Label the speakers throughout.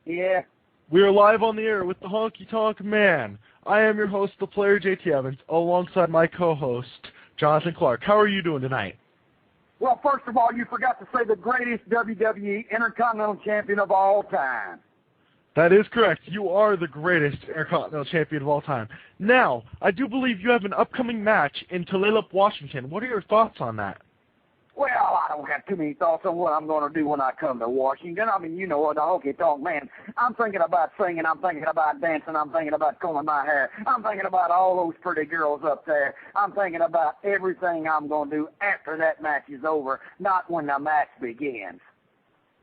Speaker 1: Yeah.
Speaker 2: We are live on the air with the Honky Tonk Man. I am your host, the player JT Evans, alongside my co-host, Jonathan Clark. How are you doing tonight?
Speaker 1: Well, first of all, you forgot to say the greatest WWE Intercontinental Champion of all time.
Speaker 2: That is correct. You are the greatest Intercontinental Champion of all time. Now, I do believe you have an upcoming match in Tulalip, Washington. What are your thoughts on that?
Speaker 1: Well, I don't have too many thoughts on what I'm going to do when I come to Washington. I mean, you know, the Honky Tonk Man. I'm thinking about singing. I'm thinking about dancing. I'm thinking about combing my hair. I'm thinking about all those pretty girls up there. I'm thinking about everything I'm going to do after that match is over, not when the match begins.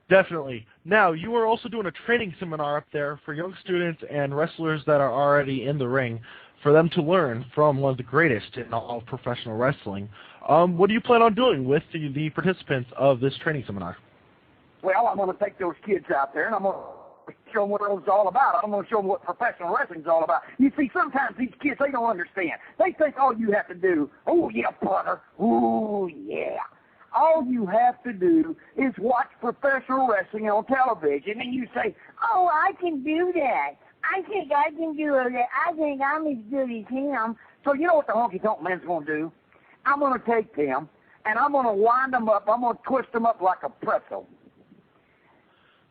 Speaker 2: Definitely. Now, you are also doing a training seminar up there for young students and wrestlers that are already in the ring for them to learn from one of the greatest in all of professional wrestling. What do you plan on doing with the participants of this training seminar?
Speaker 1: Well, I'm going to take those kids out there, and I'm going to show them what it's all about. I'm going to show them what professional wrestling's all about. You see, sometimes these kids, they don't understand. They think all you have to do, oh, yeah, brother, oh, yeah. All you have to do is watch professional wrestling on television, and you say, oh, I can do that. I think I can do it. I think I'm as good as him. So you know what the Honky Tonk Man's going to do? I'm going to take them, and I'm going to wind them up. I'm going to twist them up like a pretzel.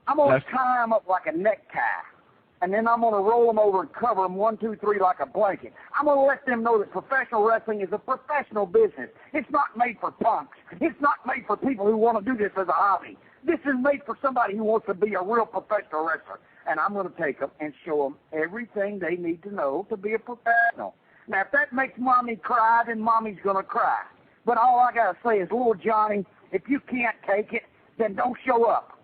Speaker 1: I'm going to tie them up like a necktie, and then I'm going to roll them over and cover them 1, 2, 3 like a blanket. I'm going to let them know that professional wrestling is a professional business. It's not made for punks. It's not made for people who want to do this as a hobby. This is made for somebody who wants to be a real professional wrestler. And I'm going to take them and show them everything they need to know to be a professional. Now, if that makes Mommy cry, then Mommy's going to cry. But all I got to say is, little Johnny, if you can't take it, then don't show up.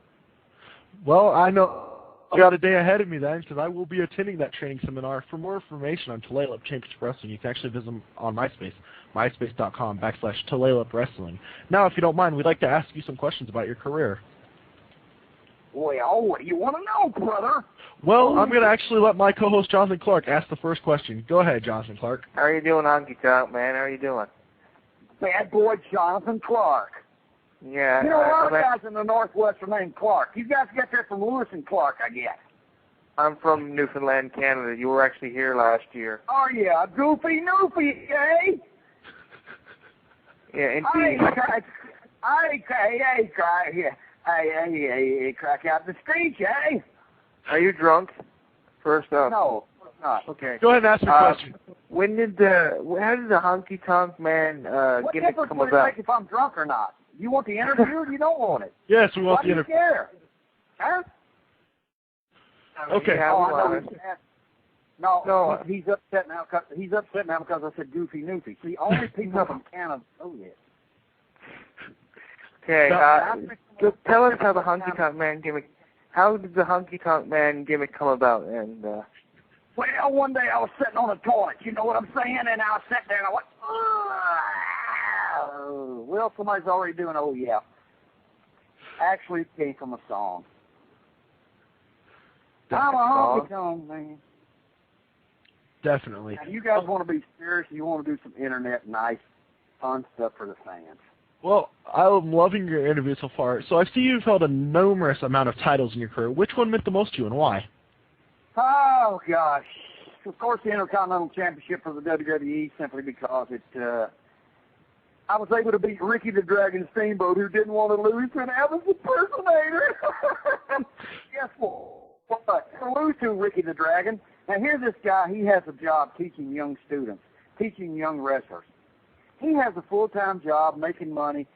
Speaker 2: Well, I know I got a day ahead of me then, because I will be attending that training seminar. For more information on Tulalip Championship Wrestling, you can actually visit them on MySpace, myspace.com/Tulalip Wrestling. Now, if you don't mind, we'd like to ask you some questions about your career.
Speaker 1: Well, what do you want to know, brother?
Speaker 2: Well, I'm going to actually let my co-host Jonathan Clark ask the first question. Go ahead, Jonathan Clark.
Speaker 3: How are you doing, Honky Tonk, man? How are you doing?
Speaker 1: Bad boy Jonathan Clark.
Speaker 3: Yeah.
Speaker 1: You know, a lot of guys in the Northwest are named Clark. You guys get that from Lewis and Clark, I guess.
Speaker 3: I'm from Newfoundland, Canada. You were actually here last year.
Speaker 1: Oh, yeah. Goofy Noofy, eh?
Speaker 3: Yeah, indeed.
Speaker 1: Hey, crack out the streets, eh?
Speaker 3: Are you drunk? First off.
Speaker 1: No, not.
Speaker 3: Okay.
Speaker 2: Go ahead and ask your question.
Speaker 3: How did the Honky Tonk Man gimmick come about?
Speaker 1: What difference would it make if I'm drunk or not? You want the interview or you don't want it?
Speaker 2: Yes, we want the interview.
Speaker 1: Why do you care? Huh?
Speaker 2: Okay.
Speaker 1: No, he's upset now. He's upset now because I said Goofy Noofy. See, only people from Canada. Oh yeah.
Speaker 3: Okay. Tell us how the Honky Tonk Man gimmick. How did the Honky Tonk Man gimmick come about? And
Speaker 1: well, one day I was sitting on a toilet. You know what I'm saying? And I sat there and I went, oh. Well, somebody's already doing. Oh yeah. Actually, it came from a song. I'm a Honky Tonk Man.
Speaker 2: Definitely.
Speaker 1: Now, you guys want to be serious? You want to do some internet nice, fun stuff for the fans?
Speaker 2: Well, I'm loving your interview so far. So I see you've held a numerous amount of titles in your career. Which one meant the most to you and why?
Speaker 1: Oh, gosh. Of course, the Intercontinental Championship for the WWE, simply because I was able to beat Ricky the Dragon Steamboat, who didn't want to lose, and I was impersonator. Guess what? To lose to Ricky the Dragon. Now, here's this guy. He has a job teaching young students, teaching young wrestlers. He has a full-time job making money,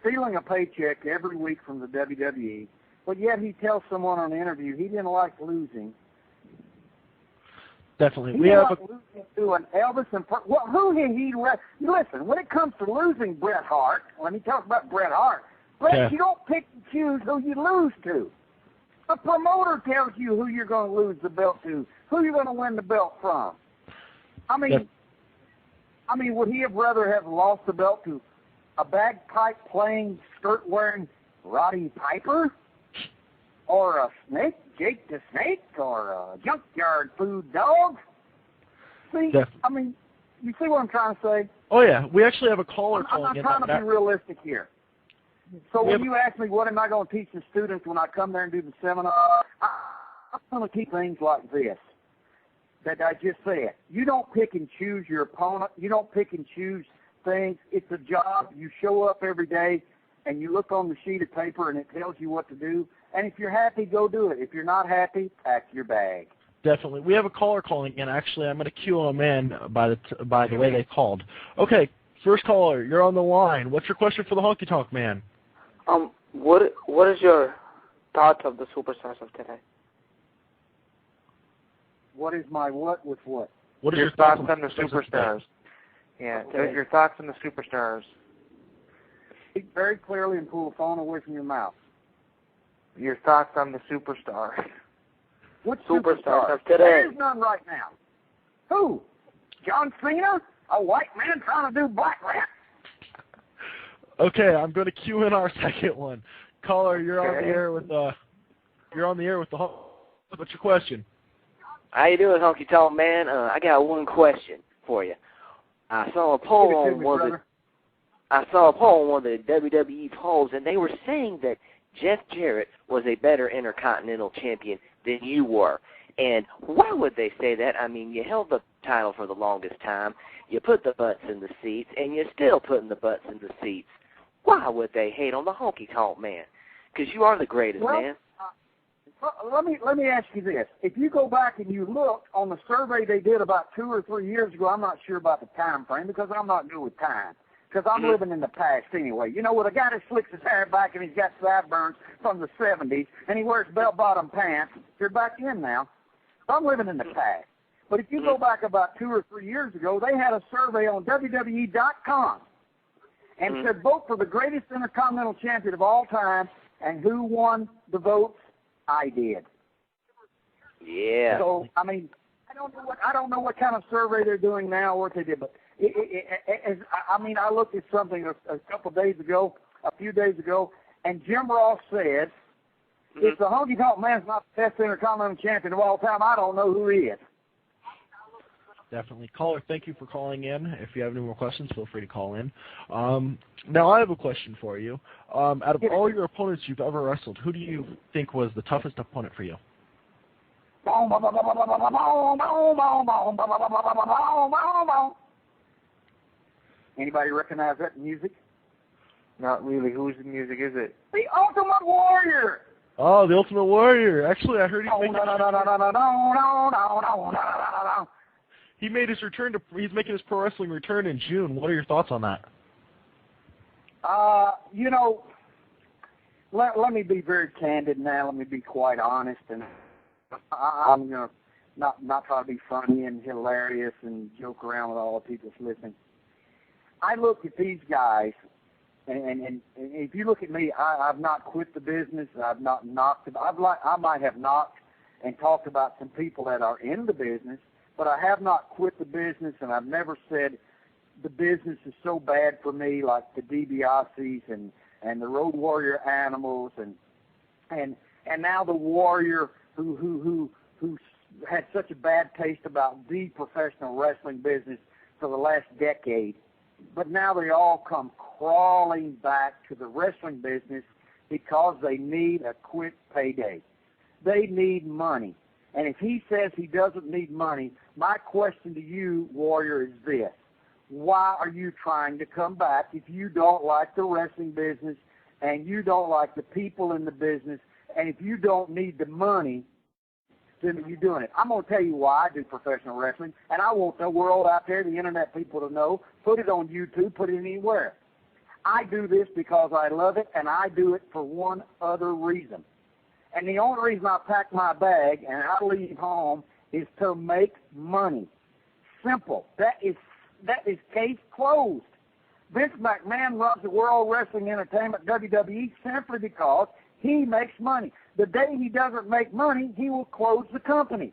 Speaker 1: stealing a paycheck every week from the WWE, but yet he tells someone on the interview he didn't like losing.
Speaker 2: Definitely.
Speaker 1: He didn't like losing to an Elvis listen, when it comes to losing Bret Hart, let me talk about Bret Hart. Bret, you don't pick and choose who you lose to. The promoter tells you who you're going to lose the belt to, who you're going to win the belt from. I mean, would he have rather have lost the belt to a bagpipe-playing, skirt-wearing Roddy Piper? Or a snake, Jake the Snake? Or a junkyard food dog? See, I mean, you see what I'm trying to say?
Speaker 2: Oh, yeah. We actually have a caller calling in.
Speaker 1: I'm trying to be realistic here. So when you ask me what am I going to teach the students when I come there and do the seminar, some of the key things like this that I just said. You don't pick and choose your opponent. You don't pick and choose things. It's a job. You show up every day, and you look on the sheet of paper, and it tells you what to do. And if you're happy, go do it. If you're not happy, pack your bag.
Speaker 2: Definitely. We have a caller calling in. Actually, I'm going to cue them in by the way they called. Okay, first caller, you're on the line. What's your question for the Honky Tonk Man?
Speaker 3: What is your thoughts of the superstars of today?
Speaker 1: What is my what with what?
Speaker 2: What is
Speaker 3: your thoughts on the superstars? Yeah,
Speaker 1: Okay.
Speaker 3: Your thoughts on the superstars.
Speaker 1: Speak very clearly and pull the phone away from your mouth.
Speaker 3: Your thoughts on the superstars.
Speaker 1: What
Speaker 3: Superstars
Speaker 1: superstar?
Speaker 3: of today.
Speaker 1: There is none right now. Who? John Cena? A white man trying to do black rap?
Speaker 2: Okay, I'm going to cue in our second one. Caller, you're on the air with the what's your question?
Speaker 4: How you doing, Honky Tonk Man? I got one question for you. I saw a poll on one of the WWE polls, and they were saying that Jeff Jarrett was a better Intercontinental Champion than you were. And why would they say that? I mean, you held the title for the longest time, you put the butts in the seats, and you're still putting the butts in the seats. Why would they hate on the Honky Tonk Man? Because you are the greatest, man.
Speaker 1: Let me ask you this. If you go back and you look on the survey they did about 2 or 3 years ago, I'm not sure about the time frame because I'm not good with time. Because I'm living in the past anyway. You know, with a guy that slicks his hair back and he's got sideburns from the 70s and he wears bell-bottom pants, you're back in now. So I'm living in the past. But if you go back about 2 or 3 years ago, they had a survey on WWE.com and said vote for the greatest Intercontinental Champion of all time, and who won the votes? I did.
Speaker 4: Yeah.
Speaker 1: So I mean, I don't know what kind of survey they're doing now or what they did, but I looked at something a few days ago, and Jim Ross said, if the Honky Tonk Man's not the best Intercontinental Champion of all time, I don't know who he is.
Speaker 2: Definitely. Caller, thank you for calling in. If you have any more questions, feel free to call in. Now, I have a question for you. Out of all your opponents you've ever wrestled, who do you think was the toughest opponent for you?
Speaker 1: Anybody recognize that music?
Speaker 3: Not really. Whose music is it?
Speaker 1: The Ultimate Warrior!
Speaker 2: Oh, the Ultimate Warrior. Actually, I heard he made his return he's making his pro wrestling return in June. What are your thoughts on that?
Speaker 1: You know, let me be very candid now. Let me be quite honest, and I'm going to not try to be funny and hilarious and joke around with all the people that's listening. I look at these guys, and if you look at me, I've not quit the business. I've not knocked it. I might have knocked and talked about some people that are in the business, but I have not quit the business, and I've never said the business is so bad for me, like the DiBiase's and the Road Warrior Animals, and now the Warrior who had such a bad taste about the professional wrestling business for the last decade. But now they all come crawling back to the wrestling business because they need a quick payday. They need money. And if he says he doesn't need money, my question to you, Warrior, is this. Why are you trying to come back if you don't like the wrestling business and you don't like the people in the business, and if you don't need the money, then you're doing it? I'm going to tell you why I do professional wrestling, and I want the world out there, the internet people to know. Put it on YouTube, put it anywhere. I do this because I love it, and I do it for one other reason. And the only reason I pack my bag and I leave home is to make money. Simple. That is case closed. Vince McMahon runs the World Wrestling Entertainment, WWE, simply because he makes money. The day he doesn't make money, he will close the company.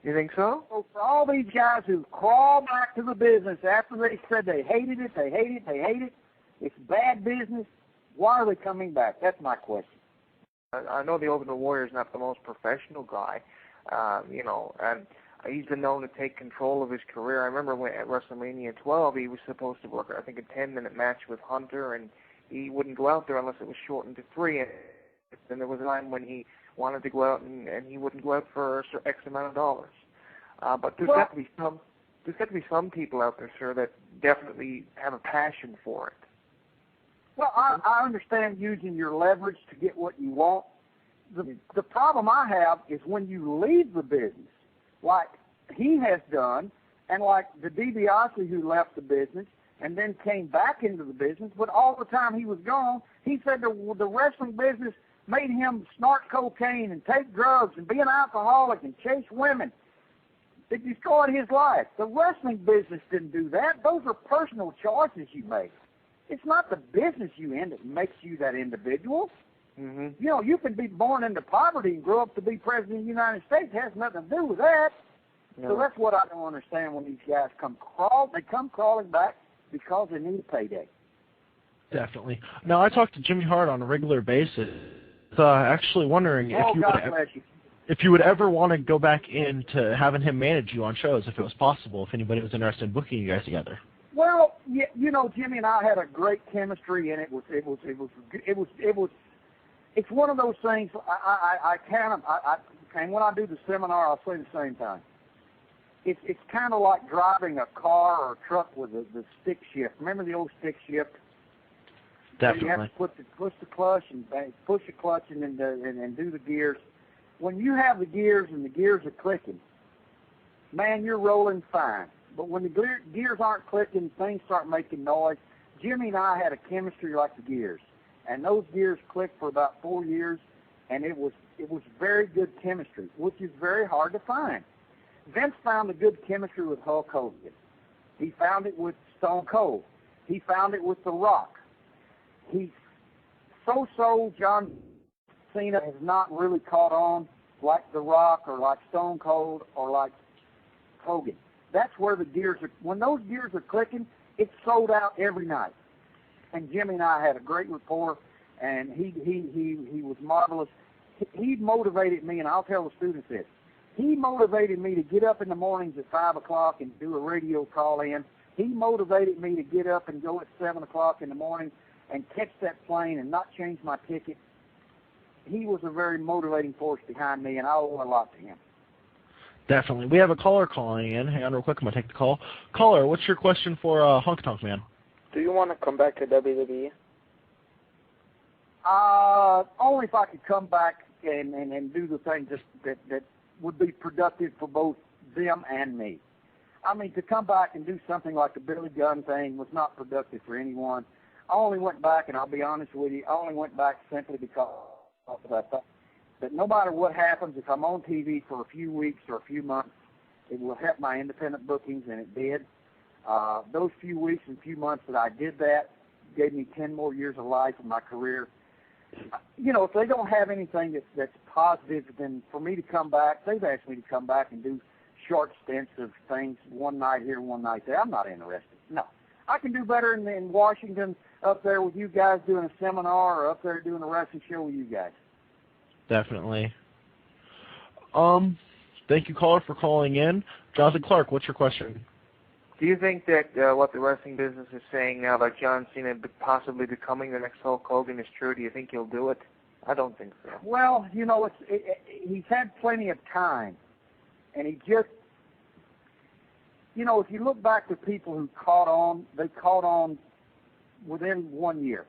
Speaker 3: You think so?
Speaker 1: So for all these guys who crawl back to the business after they said they hated it, it's bad business, why are they coming back? That's my question.
Speaker 3: I know the Ultimate Warrior is not the most professional guy, and he's been known to take control of his career. I remember when at Wrestlemania 12, he was supposed to work, I think, a 10-minute match with Hunter, and he wouldn't go out there unless it was shortened to 3. And then there was a time when he wanted to go out and he wouldn't go out for X amount of dollars. But there's got to be some people out there, sir, that definitely have a passion for it.
Speaker 1: Well, I understand using your leverage to get what you want. The problem I have is when you leave the business, like he has done, and like the DiBiase who left the business and then came back into the business, but all the time he was gone, he said the wrestling business made him snort cocaine and take drugs and be an alcoholic and chase women. It destroyed his life. The wrestling business didn't do that. Those are personal choices you make. It's not the business you in that makes you that individual.
Speaker 3: Mm-hmm.
Speaker 1: You know, you can be born into poverty and grow up to be president of the United States. It has nothing to do with that.
Speaker 3: No.
Speaker 1: So that's what I don't understand when these guys come crawling back because they need a payday.
Speaker 2: Definitely. Now, I talk to Jimmy Hart on a regular basis. Actually wondering if you would ever want to go back into having him manage you on shows, if it was possible, if anybody was interested in booking you guys together.
Speaker 1: Well, yeah, you know, Jimmy and I had a great chemistry, and it's one of those things. And when I do the seminar, I'll say the same time. It's kind of like driving a car or a truck with the stick shift. Remember the old stick shift?
Speaker 2: Definitely.
Speaker 1: You have to push the clutch and then do the gears. When you have the gears and the gears are clicking, man, you're rolling fine. But when the gears aren't clicking, things start making noise. Jimmy and I had a chemistry like the gears, and those gears clicked for about 4 years, and it was very good chemistry, which is very hard to find. Vince found a good chemistry with Hulk Hogan. He found it with Stone Cold. He found it with The Rock. John Cena has not really caught on like The Rock or like Stone Cold or like Hogan. That's where the gears are. When those gears are clicking, it's sold out every night. And Jimmy and I had a great rapport, and he was marvelous. He motivated me, and I'll tell the students this. He motivated me to get up in the mornings at 5 o'clock and do a radio call in. He motivated me to get up and go at 7 o'clock in the morning and catch that plane and not change my ticket. He was a very motivating force behind me, and I owe a lot to him.
Speaker 2: Definitely. We have a caller calling in. Hang on real quick. I'm going to take the call. Caller, what's your question for Honky Tonk Man?
Speaker 4: Do you want to come back to WWE?
Speaker 1: Only if I could come back and do the things that would be productive for both them and me. I mean, to come back and do something like the Billy Gunn thing was not productive for anyone. I only went back, and I'll be honest with you, I only went back simply because I thought that no matter what happens, if I'm on TV for a few weeks or a few months, it will help my independent bookings, and it did. Those few weeks and few months that I did that gave me 10 more years of life in my career. You know, if they don't have anything that's positive, then for me to come back, they've asked me to come back and do short stints of things, one night here, one night there. I'm not interested. No. I can do better in Washington up there with you guys doing a seminar or up there doing a wrestling show with you guys.
Speaker 2: Definitely. Thank you, caller, for calling in. Jonathan Clark, what's your question?
Speaker 3: Do you think that what the wrestling business is saying now about John Cena possibly becoming the next Hulk Hogan is true? Do you think he'll do it? I don't think so.
Speaker 1: Well, you know, he's had plenty of time, and he just, you know, if you look back to people who caught on, they caught on within 1 year.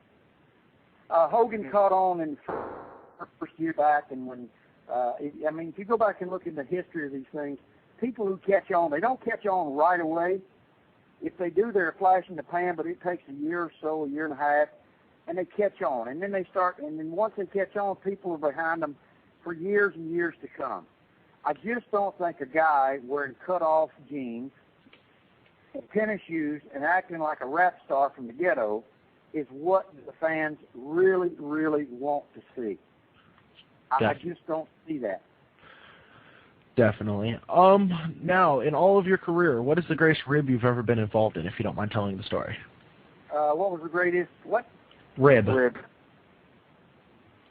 Speaker 1: Hogan caught on in the first year back, and when, I mean, if you go back and look in the history of these things, people who catch on, they don't catch on right away. If they do, they're a flash in the pan, but it takes a year or so, a year and a half, and they catch on. And then they start, and then once they catch on, people are behind them for years and years to come. I just don't think a guy wearing cut-off jeans and tennis shoes and acting like a rap star from the ghetto is what the fans really, really want to see. I just don't see that.
Speaker 2: Definitely. Now, in all of your career, what is the greatest rib you've ever been involved in, if you don't mind telling the story?
Speaker 1: What was the greatest, what?
Speaker 2: Rib.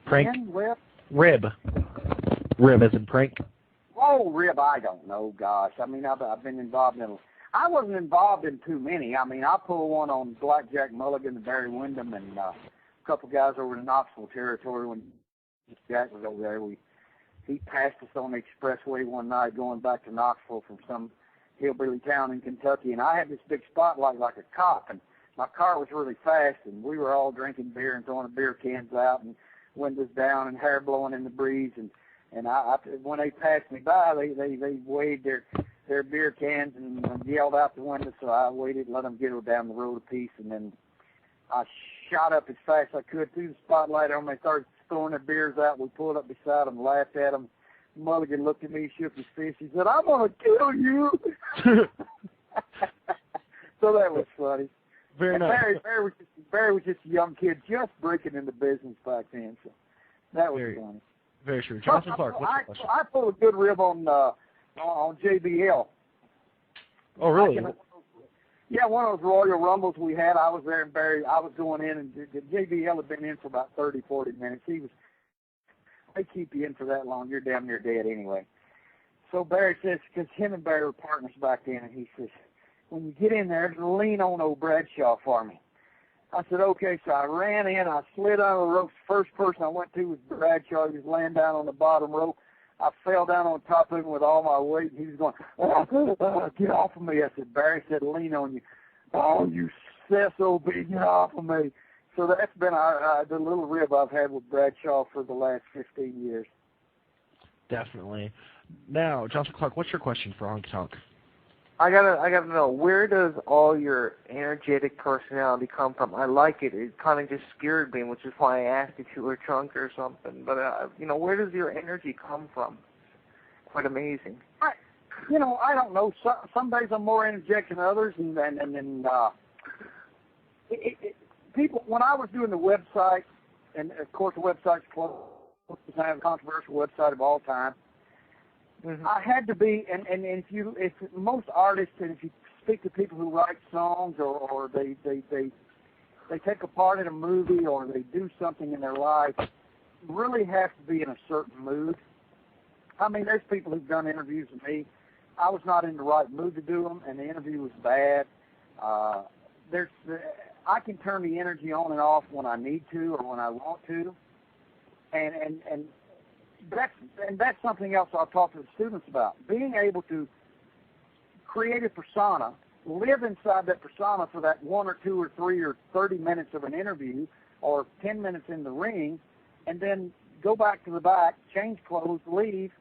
Speaker 2: Prank?
Speaker 1: Rib?
Speaker 2: Rib. Rib as in prank?
Speaker 1: Oh, rib, I don't know, gosh. I mean, I've been involved in, I wasn't involved in too many. I mean, I pulled one on Blackjack Mulligan and Barry Windham and a couple guys over in the Knoxville territory when Jack was over there. he passed us on the expressway one night going back to Knoxville from some hillbilly town in Kentucky, and I had this big spotlight like a cop, and my car was really fast, and we were all drinking beer and throwing the beer cans out and windows down and hair blowing in the breeze, and I when they passed me by, they waved their beer cans and yelled out the window, so I waited and let them get down the road a piece, and then I shot up as fast as I could through the spotlight on them. They started throwing their beers out. We pulled up beside them, laughed at them. Mulligan looked at me, shook his fist. He said, "I'm going to kill you." So that was funny.
Speaker 2: Very nice.
Speaker 1: Barry was just a young kid just breaking into business back then. So that was funny.
Speaker 2: Very true. Jonathan Clark, what's your question?
Speaker 1: I pulled a good rib on JBL.
Speaker 2: Oh, really?
Speaker 1: Yeah, one of those Royal Rumbles we had, I was there, and Barry, I was going in, and JBL had been in for about 30, 40 minutes. They keep you in for that long, you're damn near dead anyway. So Barry says, because him and Barry were partners back then, and he says, when you get in there, lean on old Bradshaw for me. I said, okay, so I ran in, I slid under the ropes. First person I went to was Bradshaw. He was laying down on the bottom rope. I fell down on top of him with all my weight, and he was going, get off of me. I said, Barry said, lean on you. Oh, you SOB, get off of me. So that's been the little rib I've had with Bradshaw for the last 15 years.
Speaker 2: Definitely. Now, Jonathan Clark, what's your question for Honky Tonk?
Speaker 3: I gotta know, where does all your energetic personality come from? I like it. It kind of just scared me, which is why I asked if you were drunk or something. But where does your energy come from? Quite amazing.
Speaker 1: I don't know. Some days I'm more energetic than others, and people. When I was doing the website, and of course the website's closed, I have a controversial website of all time. Mm-hmm. I had to be, and if most artists, and if you speak to people who write songs or they take a part in a movie or they do something in their life, really have to be in a certain mood. I mean, there's people who've done interviews with me. I was not in the right mood to do them, and the interview was bad. I can turn the energy on and off when I need to or when I want to, and that's something else I'll talk to the students about. Being able to create a persona, live inside that persona for that 1 or 2 or 3 or 30 minutes of an interview or 10 minutes in the ring, and then go back to the back, change clothes, leave,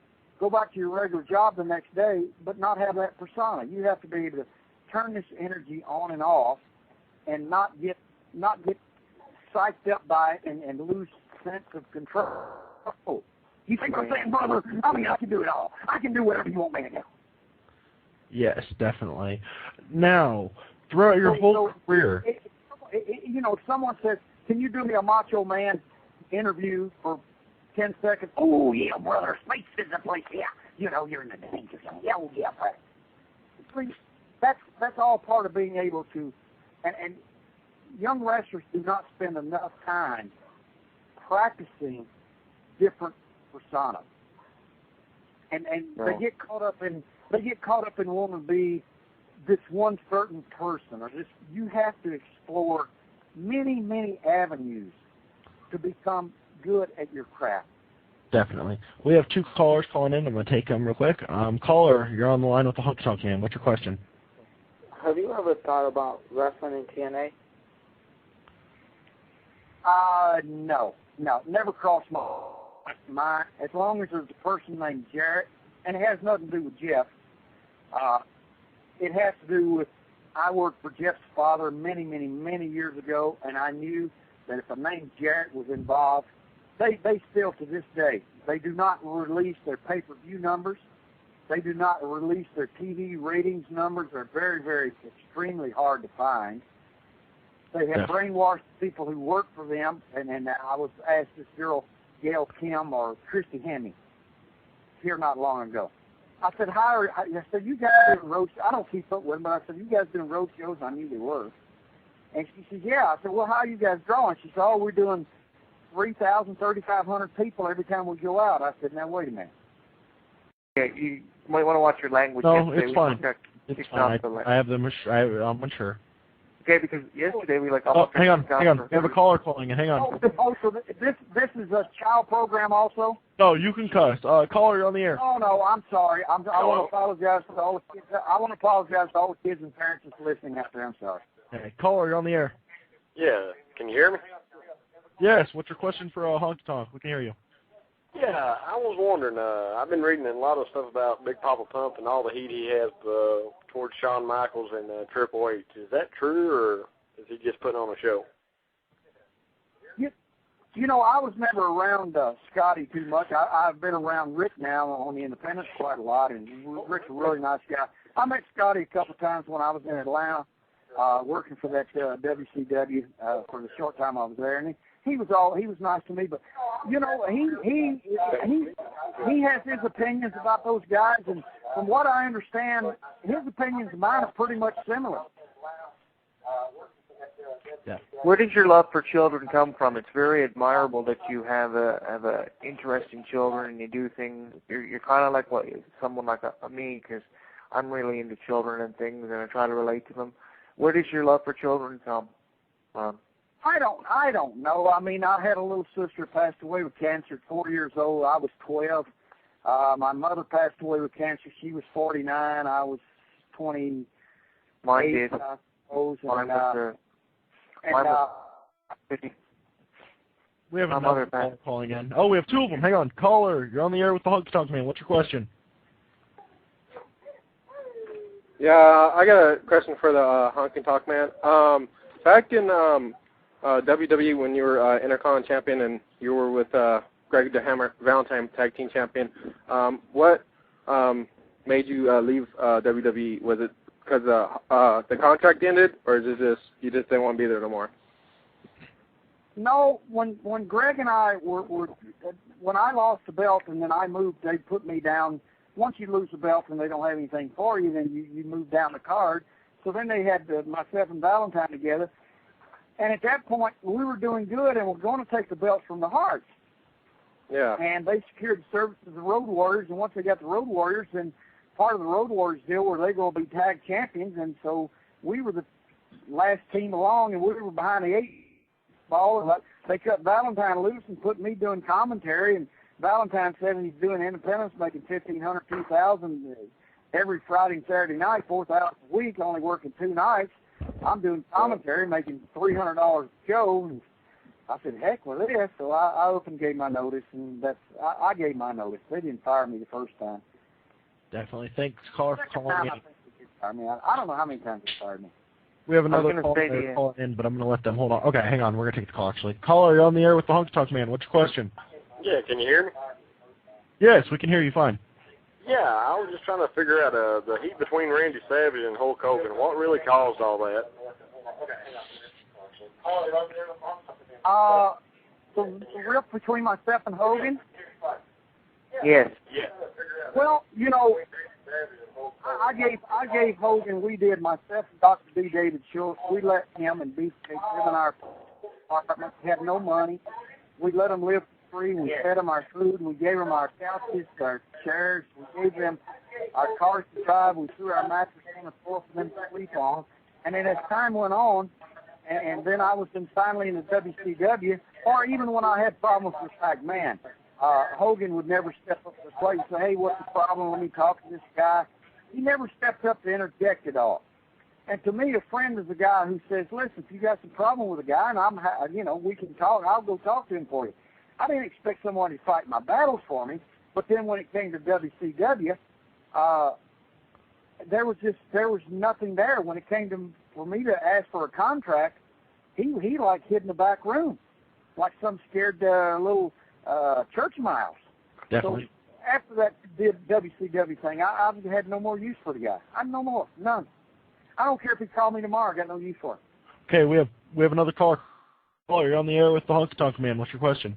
Speaker 1: go back to your regular job the next day, but not have that persona. You have to be able to turn this energy on and off and not get psyched up by it and lose sense of control. You think I'm saying, brother? I mean, I can do it all. I can do whatever you want me to do.
Speaker 2: Yes, definitely. Now, throughout your whole career...
Speaker 1: if someone says, can you do me a Macho Man interview for 10 seconds? Oh, yeah, brother. Space is the place. Yeah. You're in the danger zone. Yeah, oh, yeah. Please, that's all part of being able to... And young wrestlers do not spend enough time practicing different persona, and no. they get caught up in wanting to be this one certain person, or this. You have to explore many avenues to become good at your craft.
Speaker 2: Definitely. We have 2 callers calling in. I'm going to take them real quick. Caller, you're on the line with the Honky Tonk Man. What's your question?
Speaker 5: Have you ever thought about wrestling in TNA?
Speaker 1: No, never crossed my mind. As long as there's a person named Jarrett, and it has nothing to do with Jeff. It has to do with, I worked for Jeff's father many years ago, and I knew that if a name Jarrett was involved, they still to this day, they do not release their pay-per-view numbers. They do not release their TV ratings numbers. They're very extremely hard to find. They have brainwashed people who work for them, and I was asked this girl, Gail Kim or Christy Hemme, here not long ago. I said, you guys doing road shows? I don't keep up with them, but I said, you guys doing road shows? I knew they were. And she said, yeah. I said, well, how are you guys drawing? She said, oh, we're doing 3,000, 3,500 people every time we go out. I said, now, wait a minute.
Speaker 3: Yeah, you might want to watch your language.
Speaker 2: No, it's fine. It's fine. I'm mature.
Speaker 3: Okay, because yesterday we
Speaker 2: hang on. We have a caller calling in. Hang on.
Speaker 1: So this is a child program also?
Speaker 2: No, you can cuss. Caller, you're on the air.
Speaker 1: Oh, no, I'm sorry. I want to apologize to all the kids. I want to apologize to all the kids and parents that's listening out there. I'm sorry.
Speaker 2: Hey, caller, you're on the air.
Speaker 6: Yeah, can you hear me?
Speaker 2: Yes, what's your question for Honky Tonk? We can hear you.
Speaker 6: Yeah, I was wondering, I've been reading a lot of stuff about Big Papa Pump and all the heat he has towards Shawn Michaels and Triple H. Is that true, or is he just putting on a show?
Speaker 1: You know, I was never around Scotty too much. I've been around Rick now on the independents quite a lot, and Rick's a really nice guy. I met Scotty a couple of times when I was in Atlanta working for that WCW for the short time I was there, and he was nice to me. But you know, he has his opinions about those guys, and from what I understand, his opinions and mine are pretty much similar.
Speaker 2: Yeah.
Speaker 3: Where does your love for children come from? It's very admirable that you have a interest in children and you do things. You're kind of like someone like me, because I'm really into children and things, and I try to relate to them. Where does your love for children come from?
Speaker 1: I don't know. I mean, I had a little sister passed away with cancer at 4 years old. I was 12. My mother passed away with cancer. She was 49. I was 28.
Speaker 3: Mine did.
Speaker 1: I suppose.
Speaker 2: We have another caller calling in. Oh, we have two of them. Hang on. Caller, you're on the air with the Honky Tonk Man. What's your question?
Speaker 6: Yeah, I got a question for the Honky Tonk Man. Back in WWE when you were Intercontinental Champion and you were with Greg the Hammer Valentine Tag Team Champion, what made you leave WWE? Was it because the contract ended, or is it just you just didn't want to be there no more?
Speaker 1: No, when Greg and I were when I lost the belt and then I moved, they put me down. Once you lose the belt and they don't have anything for you, then you move down the card. So then they had myself and Valentine together. And at that point, we were doing good and we're going to take the belt from the Hearts.
Speaker 6: Yeah.
Speaker 1: And they secured the services of the Road Warriors. And once they got the Road Warriors, then part of the Road Warriors deal where they're going to be tag champions. And so we were the last team along, and we were behind the 8 ball. And they cut Valentine loose and put me doing commentary. And Valentine said he's doing independence, making $1,500, $2,000 every Friday and Saturday night, 4,000 a week, only working 2 nights. I'm doing commentary, making $300 a show. And I said, heck with this. So I up and gave my notice, and I gave my notice. They didn't fire me the first time.
Speaker 2: Definitely. Thanks, caller, for calling in.
Speaker 1: I don't know how many times they fired me.
Speaker 2: We have another caller calling in, but I'm going to let them hold on. Okay, hang on. We're going to take the call, actually. Caller, you're on the air with the Honky Tonk Man. What's your question?
Speaker 6: Yeah, can you hear me?
Speaker 2: Yes, we can hear you fine.
Speaker 6: Yeah, I was just trying to figure out the heat between Randy Savage and Hulk Hogan. What really caused all that?
Speaker 1: The rift between myself and Hogan?
Speaker 3: Yes.
Speaker 6: Yeah.
Speaker 1: Well, you know, I gave Hogan, we did, myself and Dr. D. David Schultz, we let him and Beefcake live in our apartment. We had no money. We let him live free. We fed him our food. We gave him our couches, our chairs. We gave them our cars to drive. We threw our mattress on the floor for them to sleep on. And then as time went on, and then I was finally in the WCW, or even when I had problems with McMahon, Hogan would never step up to the plate and say, hey, what's the problem? Let me talk to this guy. He never stepped up to interject at all. And to me, a friend is a guy who says, listen, if you got some problem with a guy, and we can talk, I'll go talk to him for you. I didn't expect someone to fight my battles for me, but then when it came to WCW, there was nothing there. When it came for me to ask for a contract, he like hid in the back room, like some scared little church mouse.
Speaker 2: Definitely.
Speaker 1: So after that WCW thing, I had no more use for the guy. No more, none. I don't care if he called me tomorrow. I got no use for him.
Speaker 2: Okay, we have another caller. Caller, you're on the air with the Honky Tonk Man. What's your question?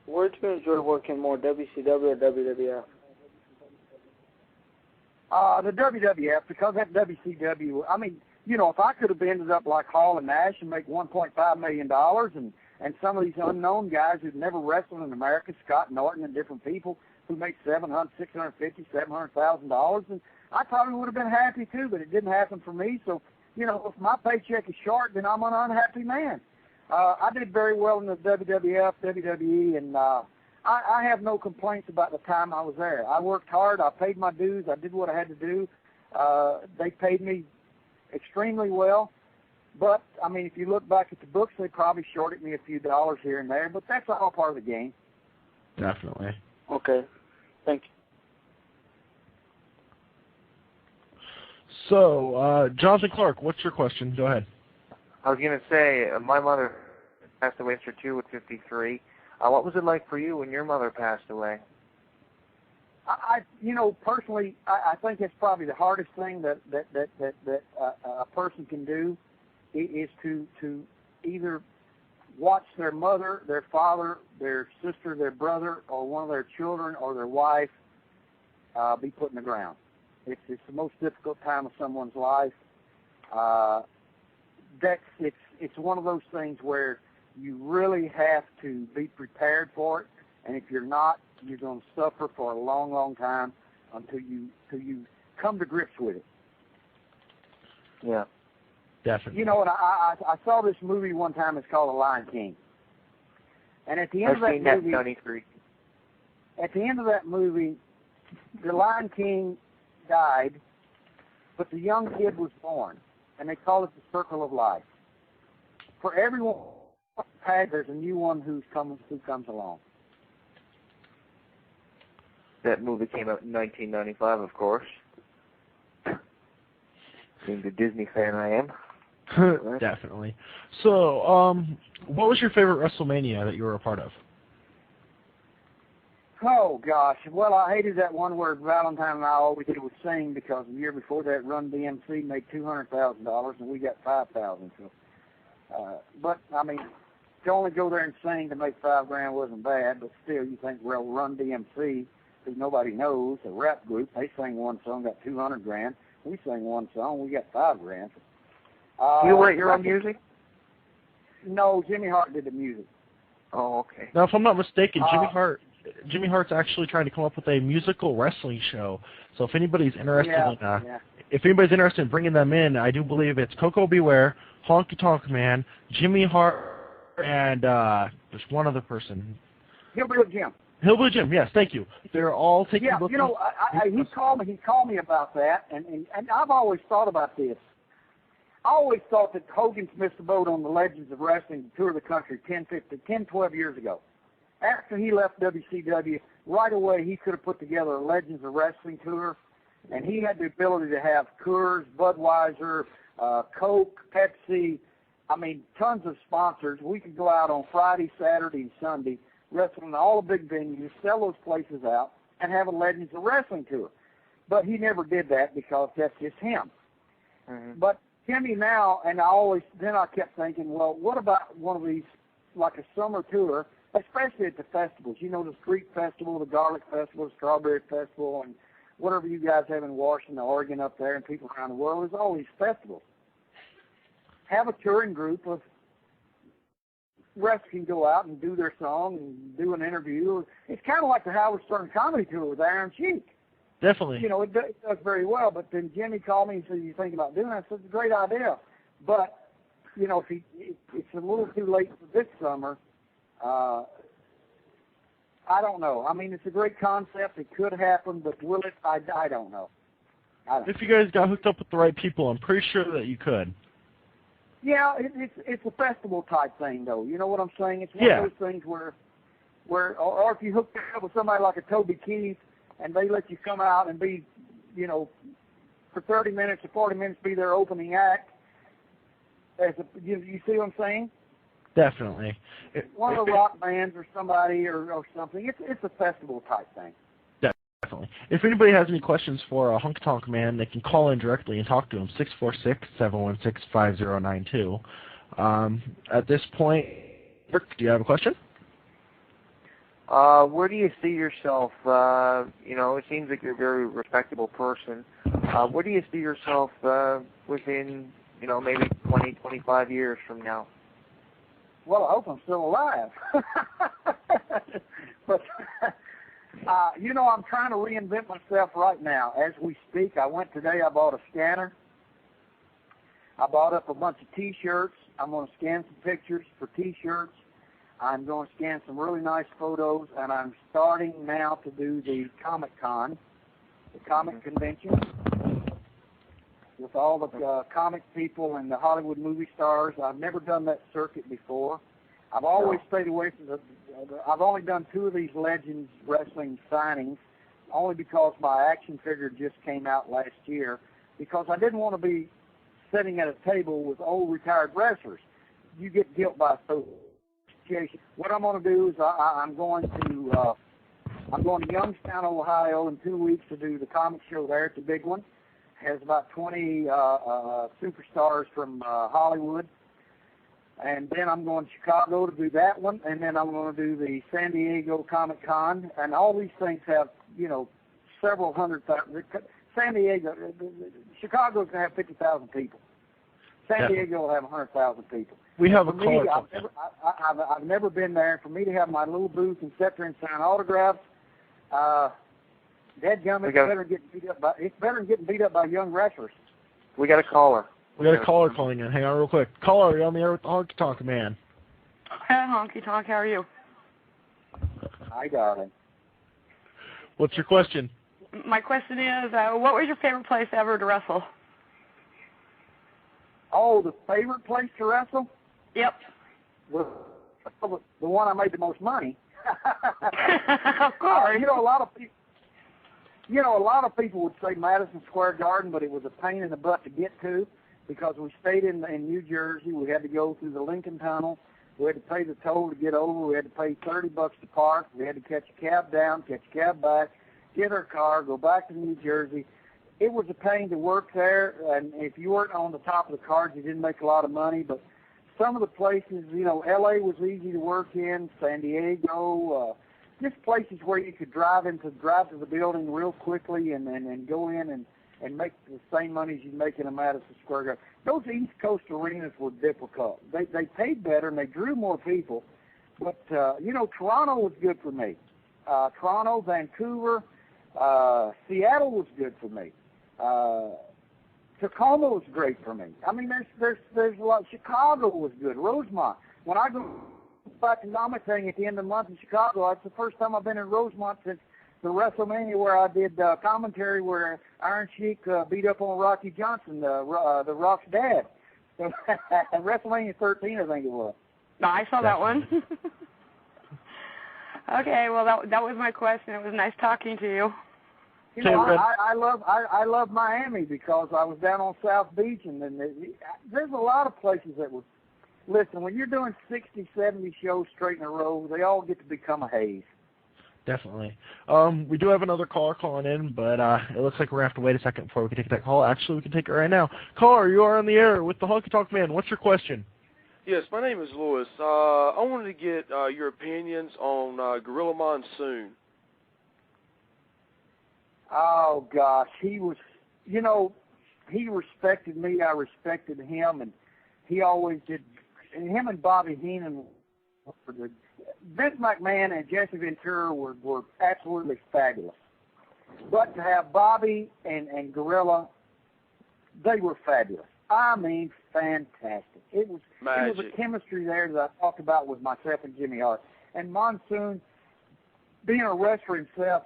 Speaker 5: Where do you enjoy working more, WCW or WWF?
Speaker 1: The WWF, because that WCW, I mean, you know, if I could have ended up like Hall and Nash and make $1.5 million, and some of these unknown guys who've never wrestled in America, Scott Norton and different people who make $650,000, $700,000, and I probably would have been happy too, but it didn't happen for me. So, you know, if my paycheck is short, then I'm an unhappy man. I did very well in the WWF, WWE, and I have no complaints about the time I was there. I worked hard. I paid my dues. I did what I had to do. They paid me extremely well. But, I mean, if you look back at the books, they probably shorted me a few dollars here and there. But that's all part of the game.
Speaker 2: Definitely.
Speaker 5: Okay. Thank you.
Speaker 2: So, Jonathan Clark, what's your question? Go ahead.
Speaker 3: I was going to say, my mother passed away at 53. What was it like for you when your mother passed away?
Speaker 1: You know, personally, I think it's probably the hardest thing that a person can do is to either watch their mother, their father, their sister, their brother, or one of their children or their wife be put in the ground. It's the most difficult time of someone's life. It's one of those things where you really have to be prepared for it, and if you're not, you're going to suffer for a long, long time until you come to grips with it.
Speaker 3: Yeah,
Speaker 2: definitely.
Speaker 1: You know, and I saw this movie one time. It's called The Lion King, and at the end of that movie, at the end of that movie, the Lion King died, but the young kid was born, and they call it the circle of life. For everyone, there's a new one who comes along.
Speaker 3: That movie came out in 1995, of course. Being the Disney fan I am.
Speaker 2: Definitely. So, what was your favorite WrestleMania that you were a part of?
Speaker 1: Oh, gosh. Well, I hated that one where Valentine and I always did was sing, because the year before that, Run DMC made $200,000, and we got $5,000. So, but, I mean, to only go there and sing to make $5,000 wasn't bad, but still, you think, well, Run DMC, who nobody knows, a rap group, they sang one song, got $200,000. We sang one song, we got $5,000.
Speaker 3: You write your own music?
Speaker 1: No, Jimmy Hart did the music.
Speaker 3: Oh, okay.
Speaker 2: Now, if I'm not mistaken, Jimmy Hart's actually trying to come up with a musical wrestling show. So if anybody's interested if anybody's interested in bringing them in, I do believe it's Coco Beware, Honky Tonk Man, Jimmy Hart, and there's one other person.
Speaker 1: Hillbilly Jim.
Speaker 2: Hillbilly Jim, yes, thank you. They're all taking a look.
Speaker 1: You know, he called me about that, and I've always thought about this. I always thought that Hogan's missed the boat on the Legends of Wrestling to tour the country 10, 12 years ago. After he left WCW, right away he could have put together a Legends of Wrestling tour, and he had the ability to have Coors, Budweiser, Coke, Pepsi, I mean, tons of sponsors. We could go out on Friday, Saturday, and Sunday, wrestle in all the big venues, sell those places out, and have a Legends of Wrestling tour. But he never did that because that's just him. Mm-hmm. But Jimmy now, and I kept thinking, well, what about one of these, like a summer tour, especially at the festivals, you know, the Street Festival, the Garlic Festival, the Strawberry Festival, and whatever you guys have in Washington, Oregon up there, and people around the world, there's always festivals. Have a touring group of wrestlers can go out and do their song and do an interview. It's kind of like the Howard Stern Comedy Tour with Iron Sheik.
Speaker 2: Definitely.
Speaker 1: You know, it does very well, but then Jimmy called me and said, you think about doing that? I said, it's a great idea. But, you know, it's a little too late for this summer. I don't know. I mean, it's a great concept. It could happen, but will it? I don't know.
Speaker 2: If you guys got hooked up with the right people, I'm pretty sure that you could.
Speaker 1: Yeah, it's a festival type thing, though. You know what I'm saying? It's one of those things where or if you hook up with somebody like a Toby Keith and they let you come out and be, you know, for 30 minutes or 40 minutes be their opening act. You see what I'm saying?
Speaker 2: Definitely.
Speaker 1: One of the rock bands or somebody or something. It's a festival type thing.
Speaker 2: Definitely. If anybody has any questions for Honky Tonk Man, they can call in directly and talk to him, 646-716-5092. At this point, Rick, do you have a question?
Speaker 3: Where do you see yourself? You know, it seems like you're a very respectable person. Where do you see yourself within, you know, maybe 20, 25 years from now?
Speaker 1: Well, I hope I'm still alive. But, you know, I'm trying to reinvent myself right now. As we speak, I went today, I bought a scanner. I bought up a bunch of T-shirts. I'm going to scan some pictures for T-shirts. I'm going to scan some really nice photos, and I'm starting now to do the Comic-Con, the comic convention, with all the comic people and the Hollywood movie stars. I've never done that circuit before. I've always stayed away from I've only done 2 of these Legends Wrestling signings, only because my action figure just came out last year, because I didn't want to be sitting at a table with old retired wrestlers. You get guilt by association. What I'm going to do is I'm going to Youngstown, Ohio in 2 weeks to do the comic show there. It's a big one. It has about 20 superstars from Hollywood. And then I'm going to Chicago to do that one, and then I'm going to do the San Diego Comic-Con. And all these things have, several hundred thousand. San Diego, Chicago's going to have 50,000 people. San Diego will have 100,000 people.
Speaker 2: We have a
Speaker 1: caller.
Speaker 2: call.
Speaker 1: I've never been there. For me to have my little booth and sit there and sign autographs, dadgummit, it's better than getting beat up by young wrestlers.
Speaker 3: We got a caller.
Speaker 2: We got a caller calling in. Hang on real quick. Caller, you're on the air with the Honky Tonk Man.
Speaker 7: Hey, Honky Tonk, how are you?
Speaker 1: Hi, darling.
Speaker 2: What's your question?
Speaker 7: My question is, what was your favorite place ever to wrestle?
Speaker 1: Oh, the favorite place to wrestle?
Speaker 7: Yep.
Speaker 1: The one I made the most money.
Speaker 7: Of course.
Speaker 1: A lot of people would say Madison Square Garden, but it was a pain in the butt to get to because we stayed in New Jersey. We had to go through the Lincoln Tunnel. We had to pay the toll to get over. We had to pay $30 to park. We had to catch a cab down, catch a cab back, get our car, go back to New Jersey. It was a pain to work there, and if you weren't on the top of the cards, you didn't make a lot of money. But some of the places, L.A. was easy to work in, San Diego, just places where you could drive to the building real quickly and go in and make the same money as you make in a Madison Square Garden. Those East Coast arenas were difficult. They paid better and they drew more people. But, Toronto was good for me. Toronto, Vancouver, Seattle was good for me. Tacoma was great for me. I mean, there's a lot. Chicago was good. Rosemont. When I go back to Comic thing at the end of the month in Chicago, that's the first time I've been in Rosemont since the Wrestlemania where I did commentary where Iron Sheik beat up on Rocky Johnson, the Rock's dad. So, Wrestlemania 13, I think it was.
Speaker 7: No, I saw that one. Okay, well that was my question. It was nice talking to you.
Speaker 1: I love Miami because I was down on South Beach, and there's a lot of places that would listen. When you're doing 60, 70 shows straight in a row, they all get to become a haze.
Speaker 2: Definitely. We do have another caller calling in, but it looks like we're going to have to wait a second before we can take that call. Actually, we can take it right now. Caller, you are on the air with the Honky Tonk Man. What's your question?
Speaker 8: Yes, my name is Louis. I wanted to get your opinions on Gorilla Monsoon.
Speaker 1: Oh, gosh. He was, he respected me. I respected him, and he always did. And him and Bobby Heenan were good. Vince McMahon and Jesse Ventura were absolutely fabulous. But to have Bobby and Gorilla, they were fabulous. I mean, fantastic. It was a chemistry there that I talked about with myself and Jimmy Hart. And Monsoon, being a wrestler himself,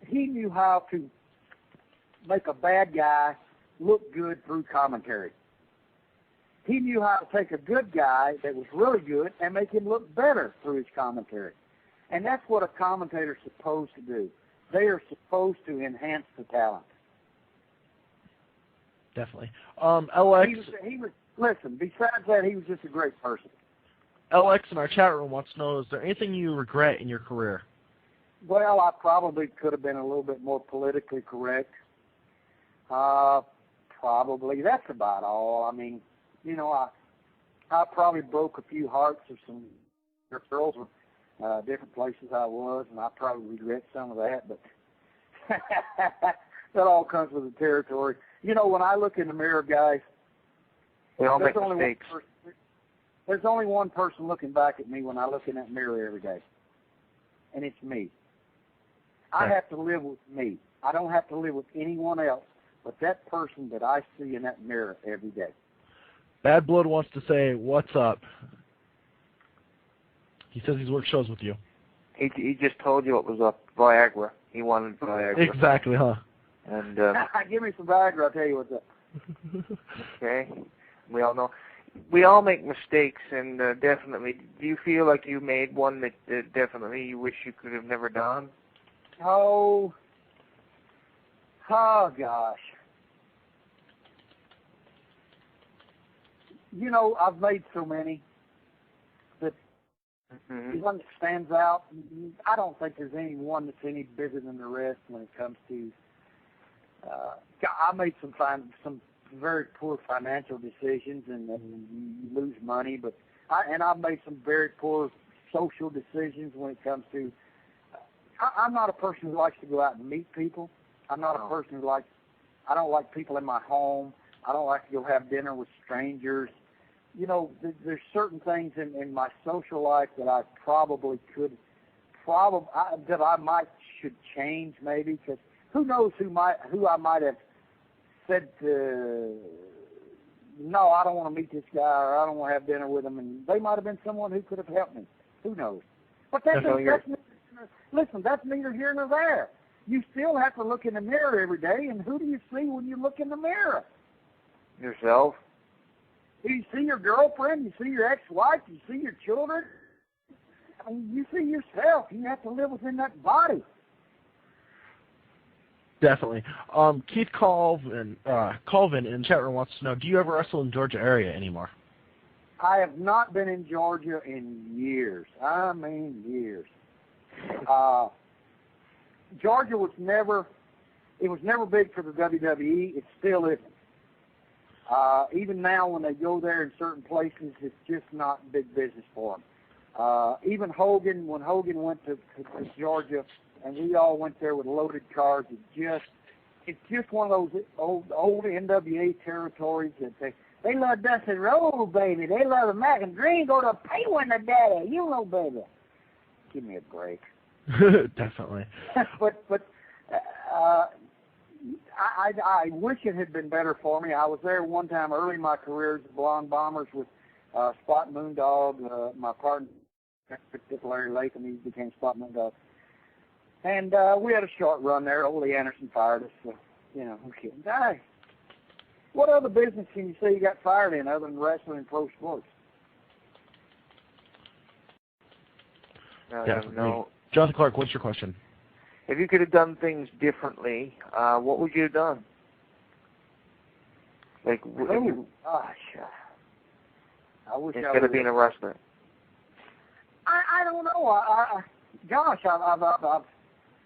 Speaker 1: he knew how to make a bad guy look good through commentary. He knew how to take a good guy that was really good and make him look better through his commentary. And that's what a commentator's supposed to do. They are supposed to enhance the talent.
Speaker 2: Definitely. LX.
Speaker 1: Listen, besides that, he was just a great person.
Speaker 2: LX in our chat room wants to know, is there anything you regret in your career?
Speaker 1: Well, I probably could have been a little bit more politically correct. Probably. That's about all. I mean, I probably broke a few hearts of some girls with different places I was, and I probably regret some of that, but that all comes with the territory. When I look in the mirror, guys,
Speaker 3: we all make mistakes.
Speaker 1: There's only one person looking back at me when I look in that mirror every day, and it's me. I have to live with me. I don't have to live with anyone else but that person that I see in that mirror every day.
Speaker 2: Bad Blood wants to say, what's up? He says he's worked shows with you.
Speaker 3: He just told you what was up. Viagra. He wanted Viagra.
Speaker 2: Exactly, huh?
Speaker 3: And
Speaker 1: give me some Viagra, I'll tell you what's up.
Speaker 3: Okay. We all know. We all make mistakes, and definitely. Do you feel like you made one that definitely you wish you could have never done?
Speaker 1: Oh gosh. You know, I've made so many that the one that stands out, I don't think there's any one that's any bigger than the rest when it comes to, I made some very poor financial decisions and you lose money, but I've made some very poor social decisions when it comes to, I'm not a person who likes to go out and meet people. I'm not a person who I don't like people in my home. I don't like to go have dinner with strangers. You know, there's certain things in my social life that I probably should change maybe, because who knows who I might have said to, no, I don't want to meet this guy, or I don't want to have dinner with him, and they might have been someone who could have helped me. Who knows? But that's neither here nor there. You still have to look in the mirror every day, and who do you see when you look in the mirror?
Speaker 3: Yourself.
Speaker 1: You see your girlfriend, you see your ex-wife, you see your children. I mean, you see yourself. You have to live within that body.
Speaker 2: Definitely. Keith Colvin in the chat room wants to know, do you ever wrestle in Georgia area anymore?
Speaker 1: I have not been in Georgia in years. I mean years. Georgia was never big for the WWE. It still isn't. Even now when they go there in certain places, it's just not big business for them. Even Hogan, when Hogan went to Georgia, and we all went there with loaded cars, it's just one of those old NWA territories that they love Dusty Rhodes, baby. They love the Mac and Green. Go to pay when the daddy. You know, baby. Give me a break.
Speaker 2: Definitely.
Speaker 1: but I wish it had been better for me. I was there one time early in my career as the Blonde Bombers with Spot Moondog, my partner, Larry Latham. He became Spot Moondog. And we had a short run there. Ole Anderson fired us. So, you know, who kidding? Hey, what other business can you say you got fired in other than wrestling and pro sports?
Speaker 3: No.
Speaker 2: Jonathan Clark, what's your question?
Speaker 3: If you could have done things differently, what would you have done? Like,
Speaker 1: gosh. I wish
Speaker 3: instead of being a wrestler.
Speaker 1: I don't know.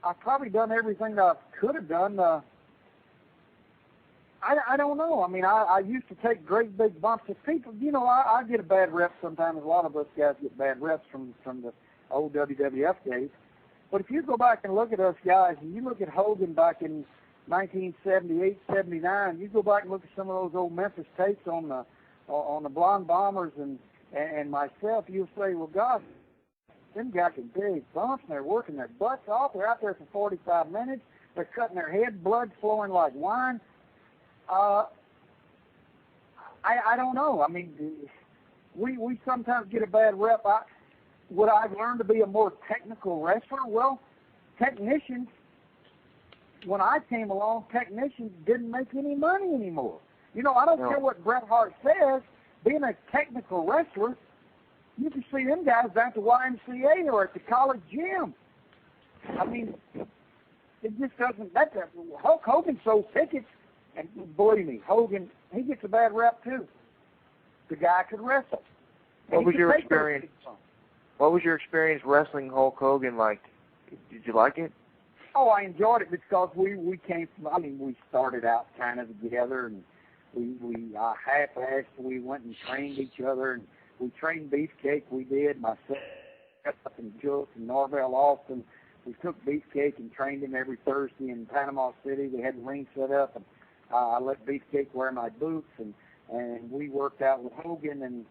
Speaker 1: I've probably done everything that I could have done. I don't know. I mean, I used to take great big bumps. If people, you know, I get a bad rep sometimes. A lot of us guys get bad reps from the old WWF days. But if you go back and look at us guys, and you look at Hogan back in 1978, 79, you go back and look at some of those old Memphis tapes on the Blonde Bombers and myself, you'll say, well, gosh, them guys are big bumps, and they're working their butts off. They're out there for 45 minutes. They're cutting their head, blood flowing like wine. I don't know. I mean, we sometimes get a bad rep. Would I have learned to be a more technical wrestler? Well, technicians, when I came along, technicians didn't make any money anymore. You know, I don't care what Bret Hart says. Being a technical wrestler, you can see them guys down at the YMCA or at the college gym. I mean, it just doesn't. Hulk Hogan sold tickets, and believe me, Hogan, he gets a bad rep too. The guy could wrestle.
Speaker 3: What was your experience? What was your experience wrestling Hulk Hogan like? Did you like it?
Speaker 1: Oh, I enjoyed it because we came from, I mean, we started out kind of together, and we half-assed. We went and trained each other, and we trained Beefcake. We did, myself and Jules and Norvell Austin. We took Beefcake and trained him every Thursday in Panama City. We had the ring set up, and I let Beefcake wear my boots, and we worked out with Hogan, and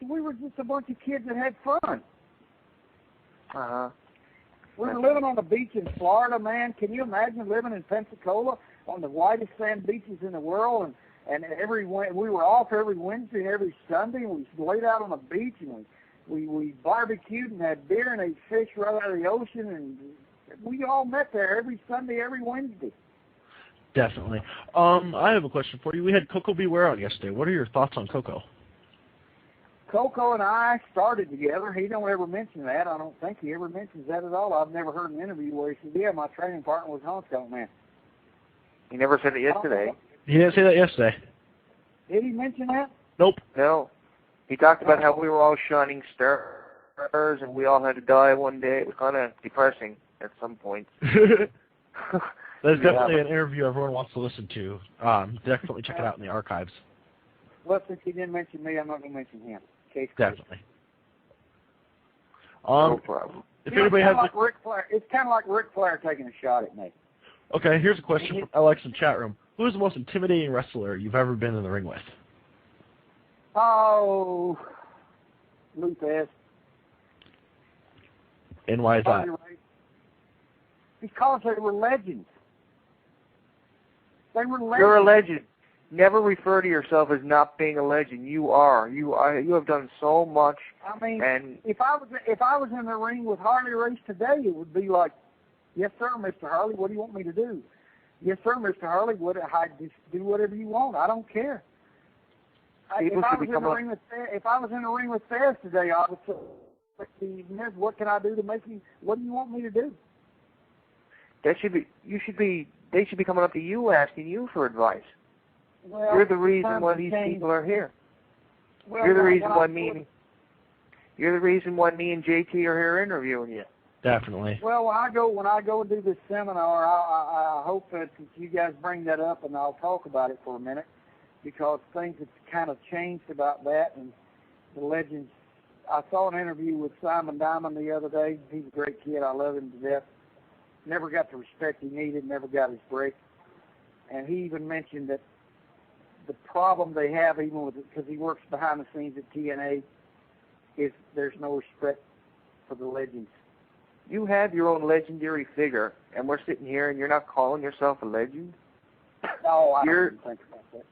Speaker 1: we were just a bunch of kids that had fun. We were living on the beach in Florida, man. Can you imagine living in Pensacola on the whitest sand beaches in the world? And we were off every Wednesday and every Sunday, and we laid out on the beach, and we barbecued and had beer and ate fish right out of the ocean, and we all met there every Sunday, every Wednesday.
Speaker 2: Definitely. I have a question for you. We had Coco Beware on yesterday. What are your thoughts on Coco?
Speaker 1: Coco and I started together. He don't ever mention that. I don't think he ever mentions that at all. I've never heard an interview where he said, yeah, my training partner was Honky Tonk Man.
Speaker 3: He never said it yesterday.
Speaker 2: He didn't say that yesterday.
Speaker 1: Did he mention that?
Speaker 2: Nope.
Speaker 3: No. He talked about how we were all shining stars and we all had to die one day. It was kind of depressing at some point.
Speaker 2: That's definitely an interview everyone wants to listen to. Definitely check it out in the archives.
Speaker 1: Well, since he didn't mention me, I'm not going to mention him. Case
Speaker 2: definitely.
Speaker 3: No problem.
Speaker 2: If anybody has
Speaker 1: it's kind of like Ric Flair taking a shot at me.
Speaker 2: Okay, here's a question from Alex in chat room. Who is the most intimidating wrestler you've ever been in the ring with?
Speaker 1: Oh, Luthez.
Speaker 2: And why is that?
Speaker 1: Because they were legends. They were legends.
Speaker 3: You're a legend. Never refer to yourself as not being a legend. You are. You have done so much.
Speaker 1: I mean,
Speaker 3: and
Speaker 1: if I was in the ring with Harley Race today, it would be like, yes, sir, Mr. Harley. What do you want me to do? Yes, sir, Mr. Harley. I just do whatever you want. I don't care. If I was in the ring with Fez today, I would say, what can I do to make you? What do you want me to do?
Speaker 3: They should be coming up to you asking you for advice.
Speaker 1: Well,
Speaker 3: you're the reason why these people are here.
Speaker 1: Well,
Speaker 3: you're the reason why me and JT are here interviewing you.
Speaker 2: Definitely.
Speaker 1: Well, when I go and do this seminar, I hope that you guys bring that up, and I'll talk about it for a minute, because things have kind of changed about that, and the legends. I saw an interview with Simon Diamond the other day. He's a great kid. I love him to death. Never got the respect he needed, never got his break. And he even mentioned that the problem they have, even with it, because he works behind the scenes at TNA, is there's no respect for the legends.
Speaker 3: You have your own legendary figure, and we're sitting here, and you're not calling yourself a legend?
Speaker 1: No, I don't think about that.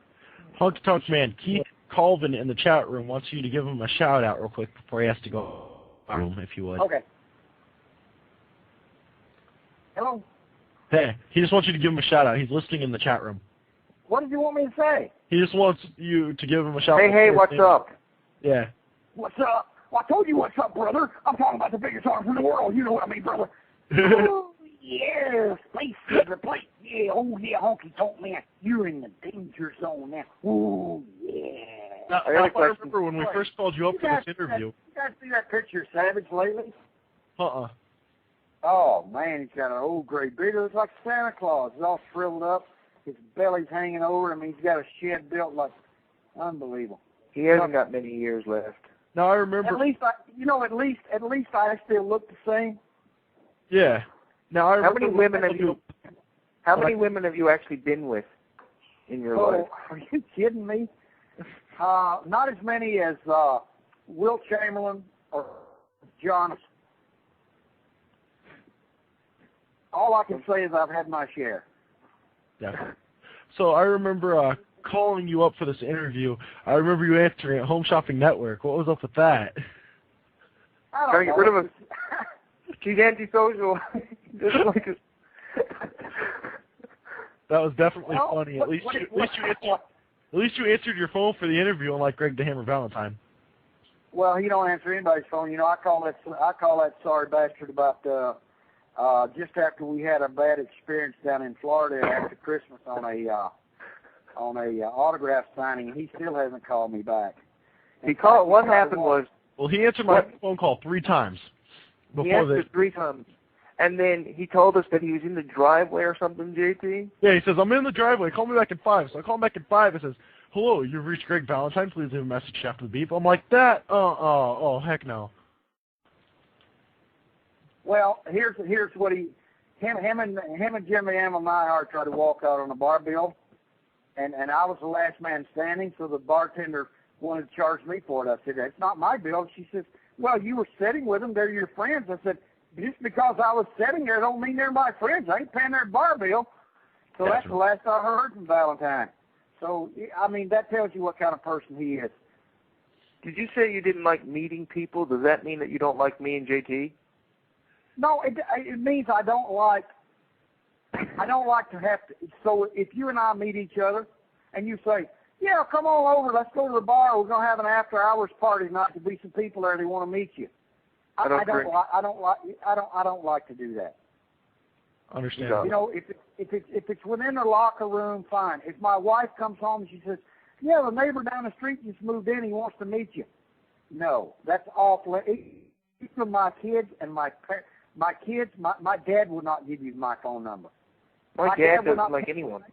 Speaker 2: Honky Tonk Man, Keith Colvin in the chat room wants you to give him a shout-out real quick before he has to go home, if you would.
Speaker 1: Okay. Hello?
Speaker 2: Hey, he just wants you to give him a shout-out. He's listening in the chat room.
Speaker 1: What did you want me to say?
Speaker 2: He just wants you to give him a shout-out.
Speaker 3: Hey, what's up?
Speaker 2: Yeah.
Speaker 1: What's up? Well, I told you what's up, brother. I'm talking about the biggest arms in the world. You know what I mean, brother. Oh, yeah. Place, place. Yeah, oh, yeah, Honky Tonk Man. You're in the danger zone now. Oh, yeah.
Speaker 2: Now, I remember when we first called you up for this interview.
Speaker 1: You guys see that picture of Savage lately?
Speaker 2: Uh-uh.
Speaker 1: Oh, man, he's got an old gray beard. It looks like Santa Claus. He's all shriveled up. His belly's hanging over him. He's got a shed built like unbelievable.
Speaker 3: He hasn't got many years left.
Speaker 2: Now, I remember...
Speaker 1: At least I still look the same.
Speaker 2: Yeah. Now, I
Speaker 3: How many women have you actually been with in your life?
Speaker 1: Are you kidding me? Not as many as Wilt Chamberlain or John. All I can say is I've had my share.
Speaker 2: Yeah. So I remember calling you up for this interview. I remember you answering at Home Shopping Network. What was up with that?
Speaker 3: Trying to get rid of him. She's antisocial.
Speaker 2: That was definitely funny. At least you answered your phone for the interview, unlike Greg the Hammer Valentine.
Speaker 1: Well, he don't answer anybody's phone. You know, I call that sorry bastard about just after we had a bad experience down in Florida after Christmas on a autograph signing, and he still hasn't called me back.
Speaker 3: What happened was...
Speaker 2: Well, he answered my phone call 3 times.
Speaker 3: He answered 3 times. And then he told us that he was in the driveway or something, JT?
Speaker 2: Yeah, he says, I'm in the driveway. Call me back at 5. So I call him back at 5. It says, hello, you've reached Greg Valentine. Please leave a message after the beep. I'm like, that? Oh, heck no.
Speaker 1: Well, here's what him and Jimmy Amel Nyhart tried to walk out on a bar bill, and I was the last man standing, so the bartender wanted to charge me for it. I said, it's not my bill. She says, well, you were sitting with them. They're your friends. I said, just because I was sitting there don't mean they're my friends. I ain't paying their bar bill. So that's the last I heard from Valentine. So, I mean, that tells you what kind of person he is.
Speaker 3: Did you say you didn't like meeting people? Does that mean that you don't like me and JT?
Speaker 1: No, it means I don't like to have to. So if you and I meet each other, and you say, "Yeah, come on over, let's go to the bar. We're gonna have an after-hours party tonight. There'll be some people there. They want to meet you." I don't like to do that.
Speaker 2: Understand?
Speaker 1: You know, if it's within the locker room, fine. If my wife comes home and she says, "Yeah, the neighbor down the street just moved in. He wants to meet you," no, that's awful. Even my kids and my dad will not give you my phone number.
Speaker 3: My dad doesn't like anyone.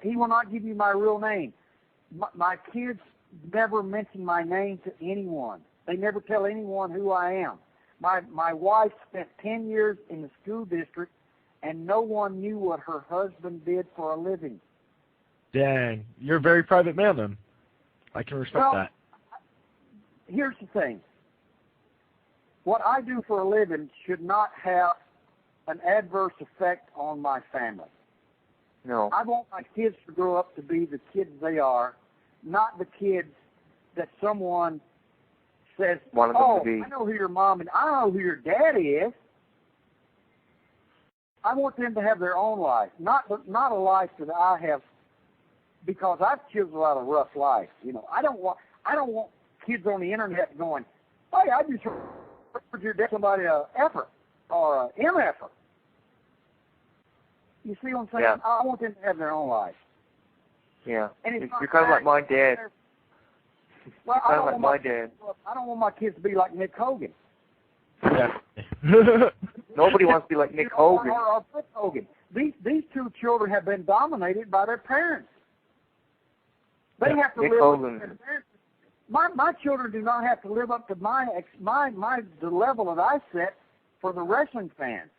Speaker 1: He will not give you my real name. My kids never mention my name to anyone. They never tell anyone who I am. My wife spent 10 years in the school district, and no one knew what her husband did for a living.
Speaker 2: Dang, you're a very private man then. I can respect that.
Speaker 1: Here's the thing. What I do for a living should not have an adverse effect on my family.
Speaker 3: No.
Speaker 1: I want my kids to grow up to be the kids they are, not the kids that someone says, "Oh, I know who your mom and I know who your dad is." I want them to have their own life, not a life that I have, because I've chiseled out a rough life. You know, I don't want kids on the internet going, "Hey, I just heard your dad somebody a effer or a MFer." You see what I'm saying?
Speaker 3: Yeah.
Speaker 1: I want them to have their own life.
Speaker 3: Yeah.
Speaker 1: And
Speaker 3: You're kind of like my dad.
Speaker 1: Well,
Speaker 3: kind of like my dad.
Speaker 1: I don't want my kids to be like Nick Hogan.
Speaker 2: Yeah.
Speaker 3: Nobody wants to be like Nick Hogan.
Speaker 1: Or Nick Hogan. These two children have been dominated by their parents. They have to
Speaker 3: Nick
Speaker 1: live
Speaker 3: Hogan.
Speaker 1: up to their parents. My children do not have to live up to the level that I set for the wrestling fans.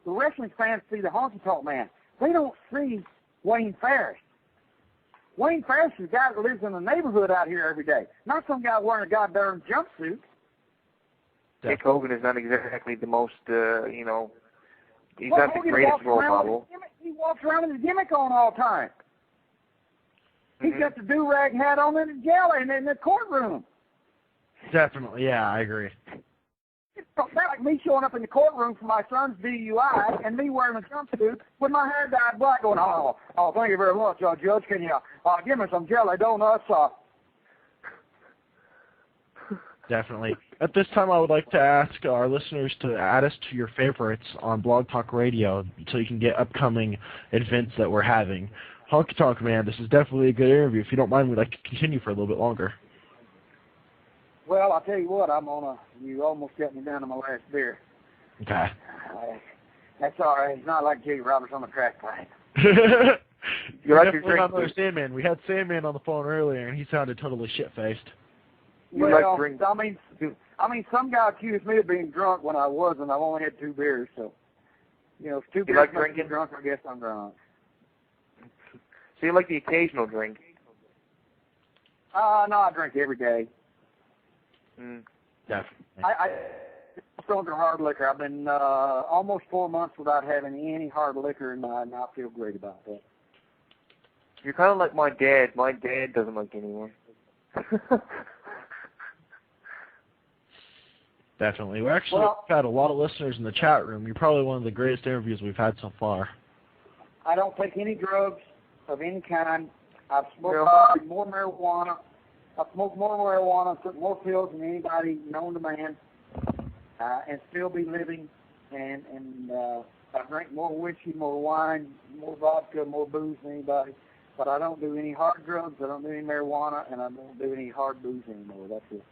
Speaker 1: The wrestling fans see the Honky Tonk Man. They don't see Wayne Ferris. Wayne Ferris is a guy that lives in the neighborhood out here every day, not some guy wearing a goddamn jumpsuit.
Speaker 3: Nick Hogan is not exactly the most, he's not the greatest role model.
Speaker 1: He walks around with his gimmick on all the time. He's got the do-rag hat on in the jail and in the courtroom.
Speaker 2: Definitely, yeah, I agree.
Speaker 1: It's like me showing up in the courtroom for my son's DUI and me wearing a jumpsuit with my hair dyed black going, oh, thank you very much, Judge. Can you give me some jelly donuts?
Speaker 2: Definitely. At this time, I would like to ask our listeners to add us to your favorites on Blog Talk Radio so you can get upcoming events that we're having. Honky Tonk Man, this is definitely a good interview. If you don't mind, we'd like to continue for a little bit longer.
Speaker 1: Well, I'll tell you what, you almost got me down to my last beer.
Speaker 2: Okay.
Speaker 1: That's all right. It's not like Jay Roberts on the crack pipe.
Speaker 2: You're like your drink. Not Sandman. We had Sandman on the phone earlier, and he sounded totally shit-faced.
Speaker 1: Well, I mean, some guy accused me of being drunk when I wasn't. I've only had 2 beers, so if 2 beers
Speaker 3: like
Speaker 1: make me drunk, I guess I'm drunk.
Speaker 3: So you like the occasional drink?
Speaker 1: No, I drink every day.
Speaker 2: Definitely.
Speaker 1: I don't drink hard liquor. I've been almost 4 months without having any hard liquor, and I feel great about that.
Speaker 3: You're kind of like my dad. My dad doesn't like anyone.
Speaker 2: Definitely. We actually had a lot of listeners in the chat room. You're probably one of the greatest interviews we've had so far.
Speaker 1: I don't take any drugs of any kind. I've smoked more marijuana. I've smoked more marijuana, took more pills than anybody known to man, and still be living. And I drink more whiskey, more wine, more vodka, more booze than anybody. But I don't do any hard drugs. I don't do any marijuana, and I don't do any hard booze anymore. That's it.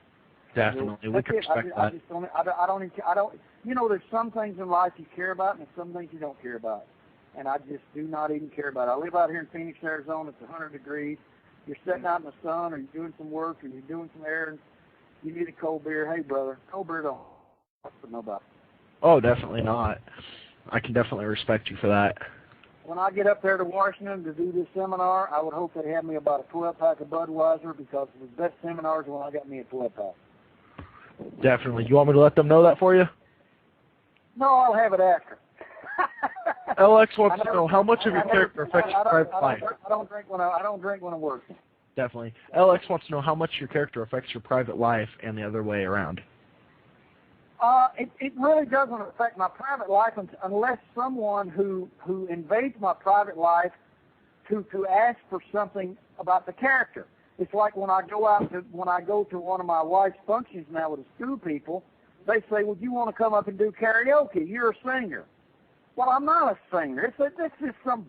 Speaker 2: Definitely, we can respect that.
Speaker 1: I don't. There's some things in life you care about, and there's some things you don't care about. And I just do not even care about it. I live out here in Phoenix, Arizona. It's 100 degrees. You're sitting out in the sun, or you're doing some work, or you're doing some errands. You need a cold beer. Hey, brother, cold beer don't for nobody.
Speaker 2: Oh, definitely not. I can definitely respect you for that.
Speaker 1: When I get up there to Washington to do this seminar, I would hope they have me about a 12-pack of Budweiser, because the best seminars when I got me a 12-pack.
Speaker 2: Definitely. You want me to let them know that for you?
Speaker 1: No, I'll have it after.
Speaker 2: LX wants to know how much of your character affects your private life.
Speaker 1: I don't drink when I'm working.
Speaker 2: Definitely. LX wants to know how much your character affects your private life and the other way around.
Speaker 1: It really doesn't affect my private life unless someone who invades my private life to ask for something about the character. It's like when I go to one of my wife's functions now with the school people, they say, "Would you want to come up and do karaoke? You're a singer." Well, I'm not a singer. It's just some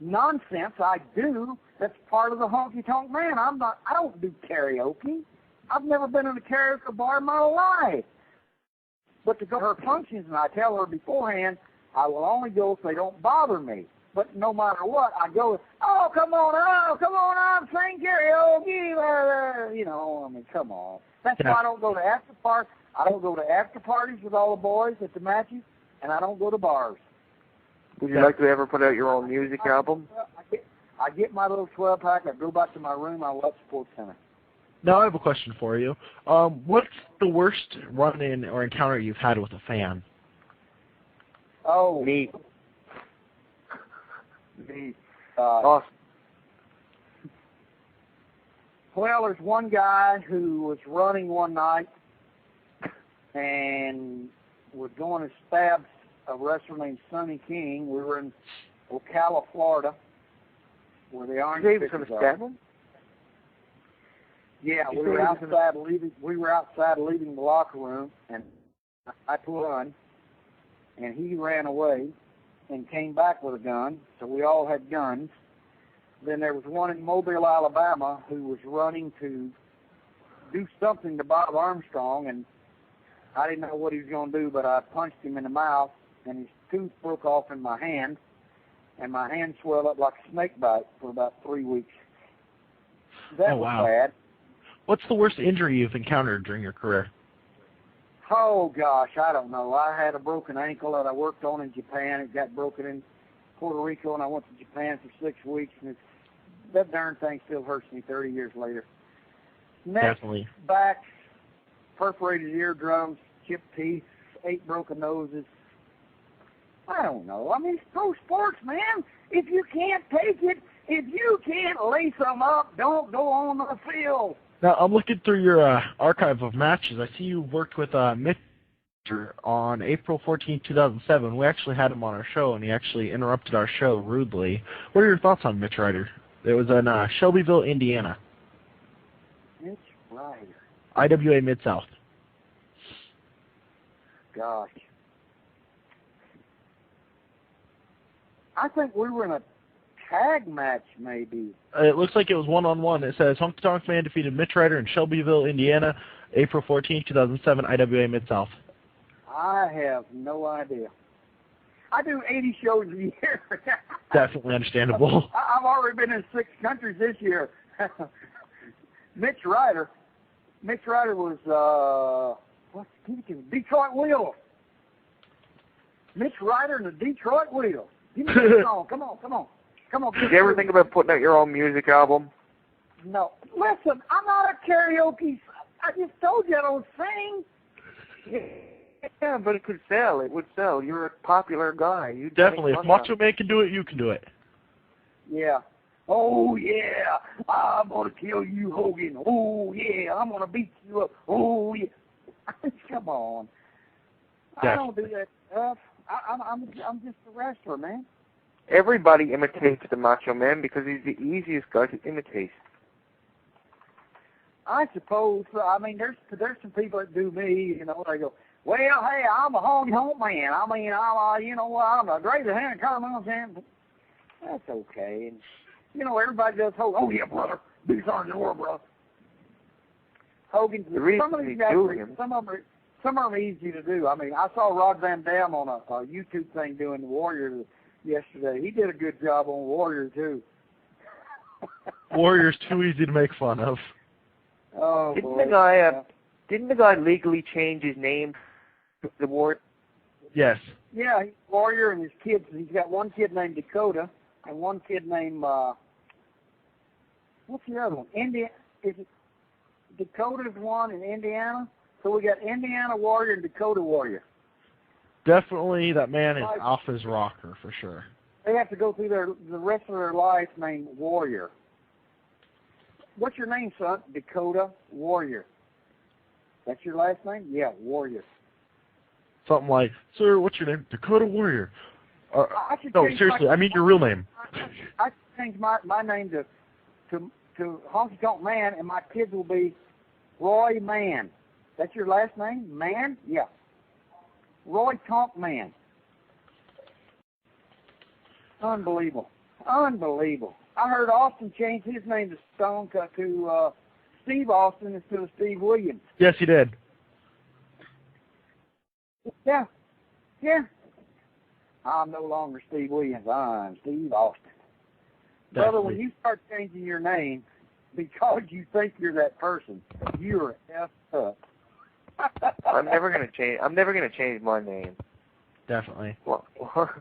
Speaker 1: nonsense I do that's part of the Honky Tonk Man. I don't do karaoke. I've never been in a karaoke bar in my life. But to go to her functions, and I tell her beforehand, I will only go if they don't bother me. But no matter what, I go, oh, come on, sing karaoke. You know, I mean, come on. That's why I don't go to after parties. I don't go to after parties with all the boys at the matches, and I don't go to bars.
Speaker 3: Would you like to ever put out your own music album?
Speaker 1: I get my little 12-pack, I go back to my room, I watch Sports Center.
Speaker 2: Now I have a question for you. What's the worst run-in or encounter you've had with a fan?
Speaker 1: Oh.
Speaker 3: Me.
Speaker 1: Awesome. Well, there's one guy who was running one night and was going to stab a wrestler named Sonny King. We were in Ocala, Florida, where the Orange
Speaker 3: He was going to stab him?
Speaker 1: Yeah, we were outside leaving the locker room, and I pulled on, and he ran away and came back with a gun, so we all had guns. Then there was one in Mobile, Alabama, who was running to do something to Bob Armstrong, and I didn't know what he was going to do, but I punched him in the mouth, and his tooth broke off in my hand, and my hand swelled up like a snake bite for about 3 weeks. That was bad.
Speaker 2: What's the worst injury you've encountered during your career?
Speaker 1: Oh, gosh, I don't know. I had a broken ankle that I worked on in Japan. It got broken in Puerto Rico, and I went to Japan for 6 weeks, and that darn thing still hurts me 30 years later. Neck,
Speaker 2: Definitely.
Speaker 1: back, perforated eardrums, chipped teeth, 8 broken noses. I don't know. I mean, it's pro sports, man. If you can't take it, if you can't lace them up, don't go on the field.
Speaker 2: Now, I'm looking through your archive of matches. I see you worked with Mitch on April 14, 2007. We actually had him on our show, and he actually interrupted our show rudely. What are your thoughts on Mitch Ryder? It was in Shelbyville, Indiana.
Speaker 1: Mitch Ryder.
Speaker 2: IWA Mid-South.
Speaker 1: Gosh. I think we were in a tag match, maybe.
Speaker 2: It looks like it was one-on-one. It says Honky Tonk Man defeated Mitch Ryder in Shelbyville, Indiana, April 14, 2007, IWA Mid-South.
Speaker 1: I have no idea. I do 80 shows a year.
Speaker 2: Definitely understandable.
Speaker 1: I've already been in 6 countries this year. Mitch Ryder was, Detroit Wheel. Mitch Ryder and the Detroit Wheel. Give me that song. Come on.
Speaker 3: Did you ever think about putting out your own music album?
Speaker 1: No. Listen, I'm not a karaoke. I just told you I don't sing.
Speaker 3: Yeah, but it could sell. It would sell. You're a popular guy. You
Speaker 2: definitely. If Macho Man can do it, you can do it.
Speaker 1: Yeah. Oh, yeah. I'm going to kill you, Hogan. Oh, yeah. I'm going to beat you up. Oh, yeah. Come on.
Speaker 2: Definitely.
Speaker 1: I don't do that stuff. I'm just a wrestler, man.
Speaker 3: Everybody imitates the Macho Man because he's the easiest guy to imitate.
Speaker 1: I suppose. I mean, there's some people that do me. You know, they go, well, hey, I'm a Honky Tonk Man. I mean, I'm the greatest Intercontinental champion. That's okay. And, you know, everybody does Hogan. Oh, yeah, brother. Biggest arm in the world, brother. Hogan. Some of them are easy to do. I mean, I saw Rod Van Dam on a YouTube thing doing the Warriors yesterday. He did a good job on Warrior, too.
Speaker 2: Warrior's too easy to make fun of.
Speaker 1: Oh,
Speaker 3: Didn't the guy legally change his name to the Warrior?
Speaker 2: Yes.
Speaker 1: Yeah, he's Warrior, and his kids. He's got one kid named Dakota and one kid named what's the other one? Is it Dakota's one in Indiana? So we got Indiana Warrior and Dakota Warrior.
Speaker 2: Definitely, that man is off his rocker for sure.
Speaker 1: They have to go through the rest of their life named Warrior. What's your name, son? Dakota Warrior. That's your last name? Yeah, Warrior.
Speaker 2: Something like, sir, what's your name? Dakota Warrior.
Speaker 1: No,
Speaker 2: seriously, I mean your real name.
Speaker 1: I changed my name to Honky Tonk Man, and my kids will be Roy Man. That's your last name? Man? Yeah. Roy Tonk Man. Unbelievable. Unbelievable. I heard Austin change his name to Steve Austin instead of Steve Williams.
Speaker 2: Yes, he did.
Speaker 1: Yeah. Yeah. I'm no longer Steve Williams. I'm Steve Austin.
Speaker 2: Definitely.
Speaker 1: Brother, when you start changing your name because you think you're that person, you're effed up.
Speaker 3: I'm never gonna change my name.
Speaker 2: Definitely.
Speaker 3: What?
Speaker 1: Or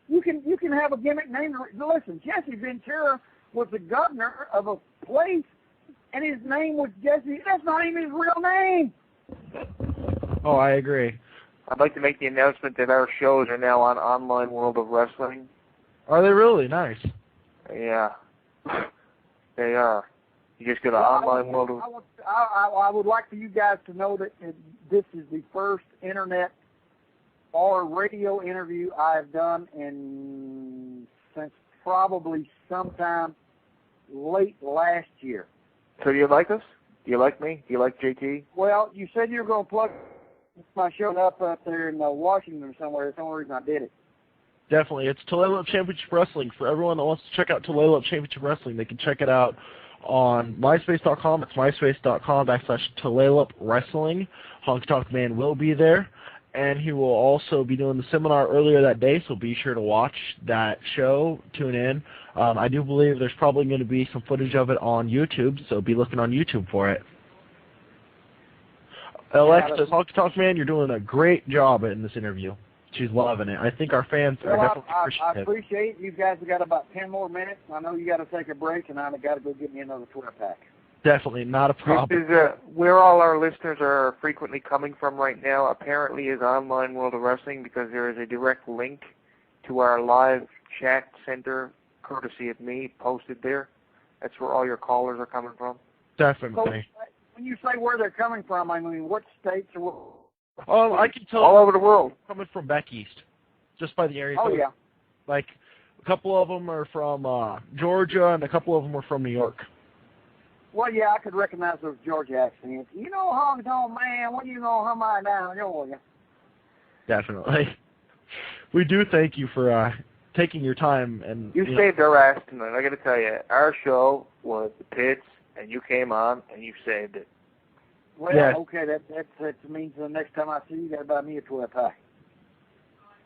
Speaker 1: you can have a gimmick name. Listen, Jesse Ventura was the governor of a place, and his name was Jesse. That's not even his real name.
Speaker 2: Oh, I agree.
Speaker 3: I'd like to make the announcement that our shows are now on Online World of Wrestling.
Speaker 2: Are they really? Nice.
Speaker 3: Yeah, they are. You just go to Online World of...
Speaker 1: I would like for you guys to know that this is the first internet or radio interview I've done since probably sometime late last year.
Speaker 3: So do you like us? Do you like me? Do you like JT?
Speaker 1: Well, you said you were going to plug my show up there in Washington or somewhere. That's the only reason I did it.
Speaker 2: Definitely. It's Tulalip Championship Wrestling. For everyone that wants to check out Tulalip Championship Wrestling, they can check it out on MySpace.com. It's MySpace.com/Tulalip Wrestling. Honky Tonk Man will be there, and he will also be doing the seminar earlier that day, so be sure to watch that show. Tune in. I do believe there's probably going to be some footage of it on YouTube, so be looking on YouTube for it. Alexis, Honky Tonk Man, you're doing a great job in this interview. She's loving it. I think our fans are definitely appreciative.
Speaker 1: I appreciate it. You guys have got about 10 more minutes. I know you got to take a break, and I've got to go get me another 12-pack.
Speaker 2: Definitely, not a problem.
Speaker 3: This is where all our listeners are frequently coming from right now, apparently is Online World of Wrestling, because there is a direct link to our live chat center, courtesy of me, posted there. That's where all your callers are coming from.
Speaker 2: Definitely.
Speaker 1: So, when you say where they're coming from, I mean, what states or what?
Speaker 2: I can tell
Speaker 3: all over the world.
Speaker 2: Coming from back east, just by the area.
Speaker 1: Oh, yeah.
Speaker 2: Like, a couple of them are from Georgia, and a couple of them are from New York.
Speaker 1: Well, yeah, I could recognize those Georgia accents. You know, Honky Tonk Man, what do you know how am down in Georgia?
Speaker 2: Definitely. We do thank you for taking your time. And
Speaker 3: You saved our ass tonight. I got to tell you, our show was the pits, and you came on, and you saved it.
Speaker 1: Well,
Speaker 2: yeah.
Speaker 1: Okay, that means the next time I see you, you got to buy me a 12-pack.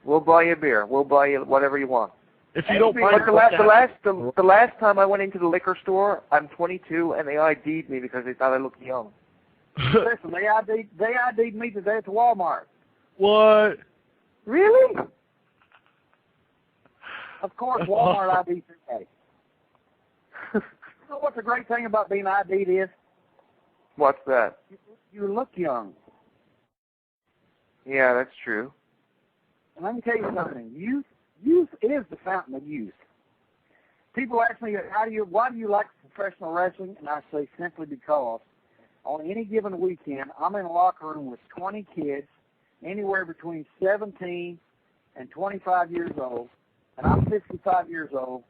Speaker 3: We'll buy you a beer. We'll buy you whatever you want.
Speaker 2: If you don't mind,
Speaker 3: the last time I went into the liquor store, I'm 22, and they ID'd me because they thought I looked young.
Speaker 1: Listen, they ID'd me today at the Walmart.
Speaker 2: What?
Speaker 3: Really?
Speaker 1: Of course, Walmart ID'd today. You know what the great thing about being ID'd is?
Speaker 3: What's that?
Speaker 1: You look young.
Speaker 3: Yeah, that's true.
Speaker 1: And let me tell you something. Youth is the fountain of youth. People ask me, why do you like professional wrestling? And I say simply because on any given weekend, I'm in a locker room with 20 kids, anywhere between 17 and 25 years old, and I'm 55 years old.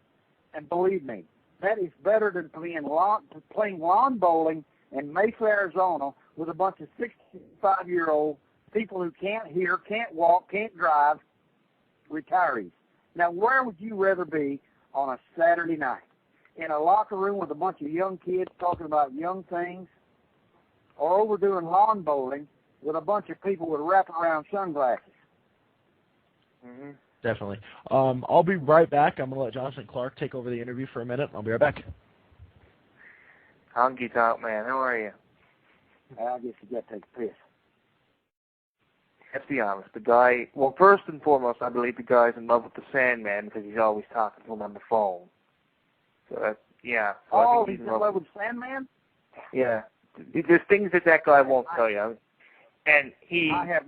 Speaker 1: And believe me, that is better than playing lawn bowling in Mesa, Arizona, with a bunch of 65-year-old people who can't hear, can't walk, can't drive, retirees. Now, where would you rather be on a Saturday night? In a locker room with a bunch of young kids talking about young things, or over doing lawn bowling with a bunch of people with wraparound sunglasses?
Speaker 3: Mm-hmm.
Speaker 2: Definitely. I'll be right back. I'm going to let Jonathan Clark take over the interview for a minute. I'll be right back.
Speaker 3: Honky Tonk Man, how are you?
Speaker 1: I guess you got to take a piss.
Speaker 3: Let's be honest. The guy, well, first and foremost, I believe the guy's in love with the Sandman because he's always talking to him on the phone. So that's, yeah. So I think
Speaker 1: he's in love with the Sandman?
Speaker 3: Yeah. There's things that guy won't tell you. And he
Speaker 1: I have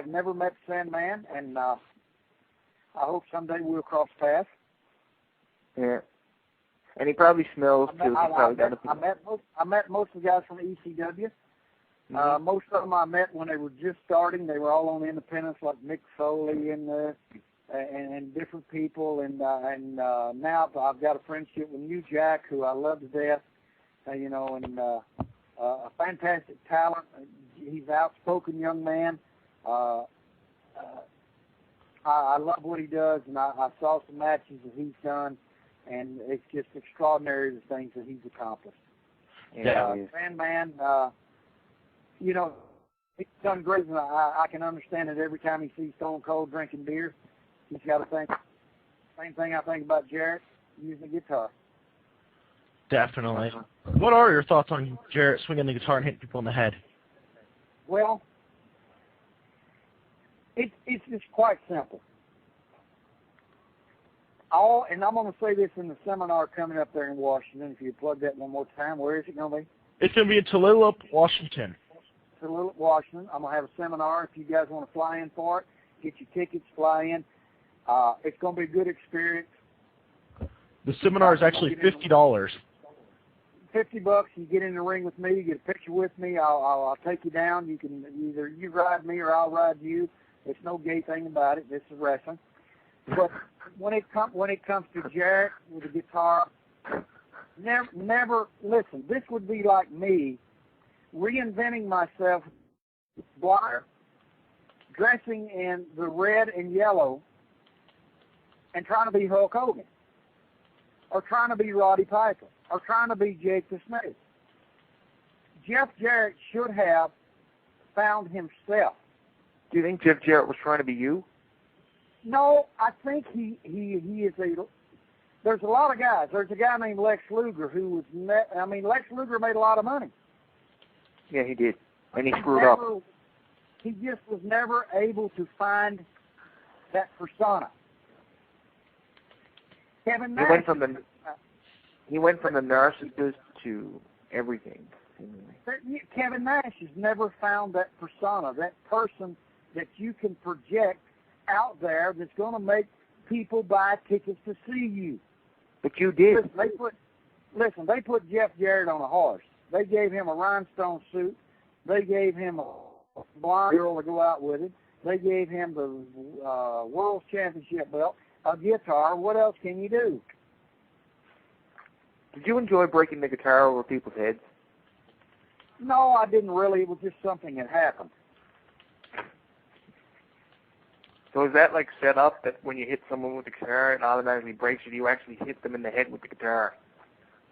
Speaker 1: never met Sandman, and I hope someday we'll cross paths.
Speaker 3: Yeah. And he probably smells too.
Speaker 1: I met most of the guys from ECW. Most of them I met when they were just starting. They were all on independents, like Mick Foley and different people. And now I've got a friendship with New Jack, who I love to death. A fantastic talent. He's an outspoken young man. I love what he does, and I saw some matches that he's done, and it's just extraordinary the things that he's accomplished. Sandman, he's done great, and I can understand it every time he sees Stone Cold drinking beer. He's got to think, same thing I think about Jarrett, using the guitar.
Speaker 2: Definitely. What are your thoughts on Jarrett swinging the guitar and hitting people in the head?
Speaker 1: Well, it's just quite simple. And I'm going to say this in the seminar coming up there in Washington. If you plug that one more time, where is it going to be?
Speaker 2: It's going to be in Tallulah, Washington.
Speaker 1: Tallulah, Washington. I'm going to have a seminar. If you guys want to fly in for it, get your tickets, fly in. It's going to be a good experience.
Speaker 2: The seminar is actually $50.
Speaker 1: $50. You get in the ring with me. You get a picture with me. I'll take you down. You can either you ride me or I'll ride you. There's no gay thing about it. This is wrestling. But when it comes to Jarrett with the guitar, never listen. This would be like me reinventing myself, blonde, dressing in the red and yellow, and trying to be Hulk Hogan, or trying to be Roddy Piper, or trying to be Jake the Snake. Jeff Jarrett should have found himself.
Speaker 3: Do you think Jeff Jarrett was trying to be you?
Speaker 1: No, I think he is there's a lot of guys. There's a guy named Lex Luger who was Lex Luger made a lot of money.
Speaker 3: Yeah, he did. And he screwed up.
Speaker 1: He just was never able to find that persona. Kevin Nash.
Speaker 3: He went from the narcissist to everything.
Speaker 1: Kevin Nash has never found that persona, that person that you can project out there that's going to make people buy tickets to see you.
Speaker 3: But you did.
Speaker 1: Listen, they put Jeff Jarrett on a horse. They gave him a rhinestone suit. They gave him a blonde girl to go out with him. They gave him the World Championship belt, a guitar. What else can you do?
Speaker 3: Did you enjoy breaking the guitar over people's heads?
Speaker 1: No, I didn't really. It was just something that happened.
Speaker 3: So is that like set up that when you hit someone with the guitar, it automatically breaks, or do you actually hit them in the head with the guitar?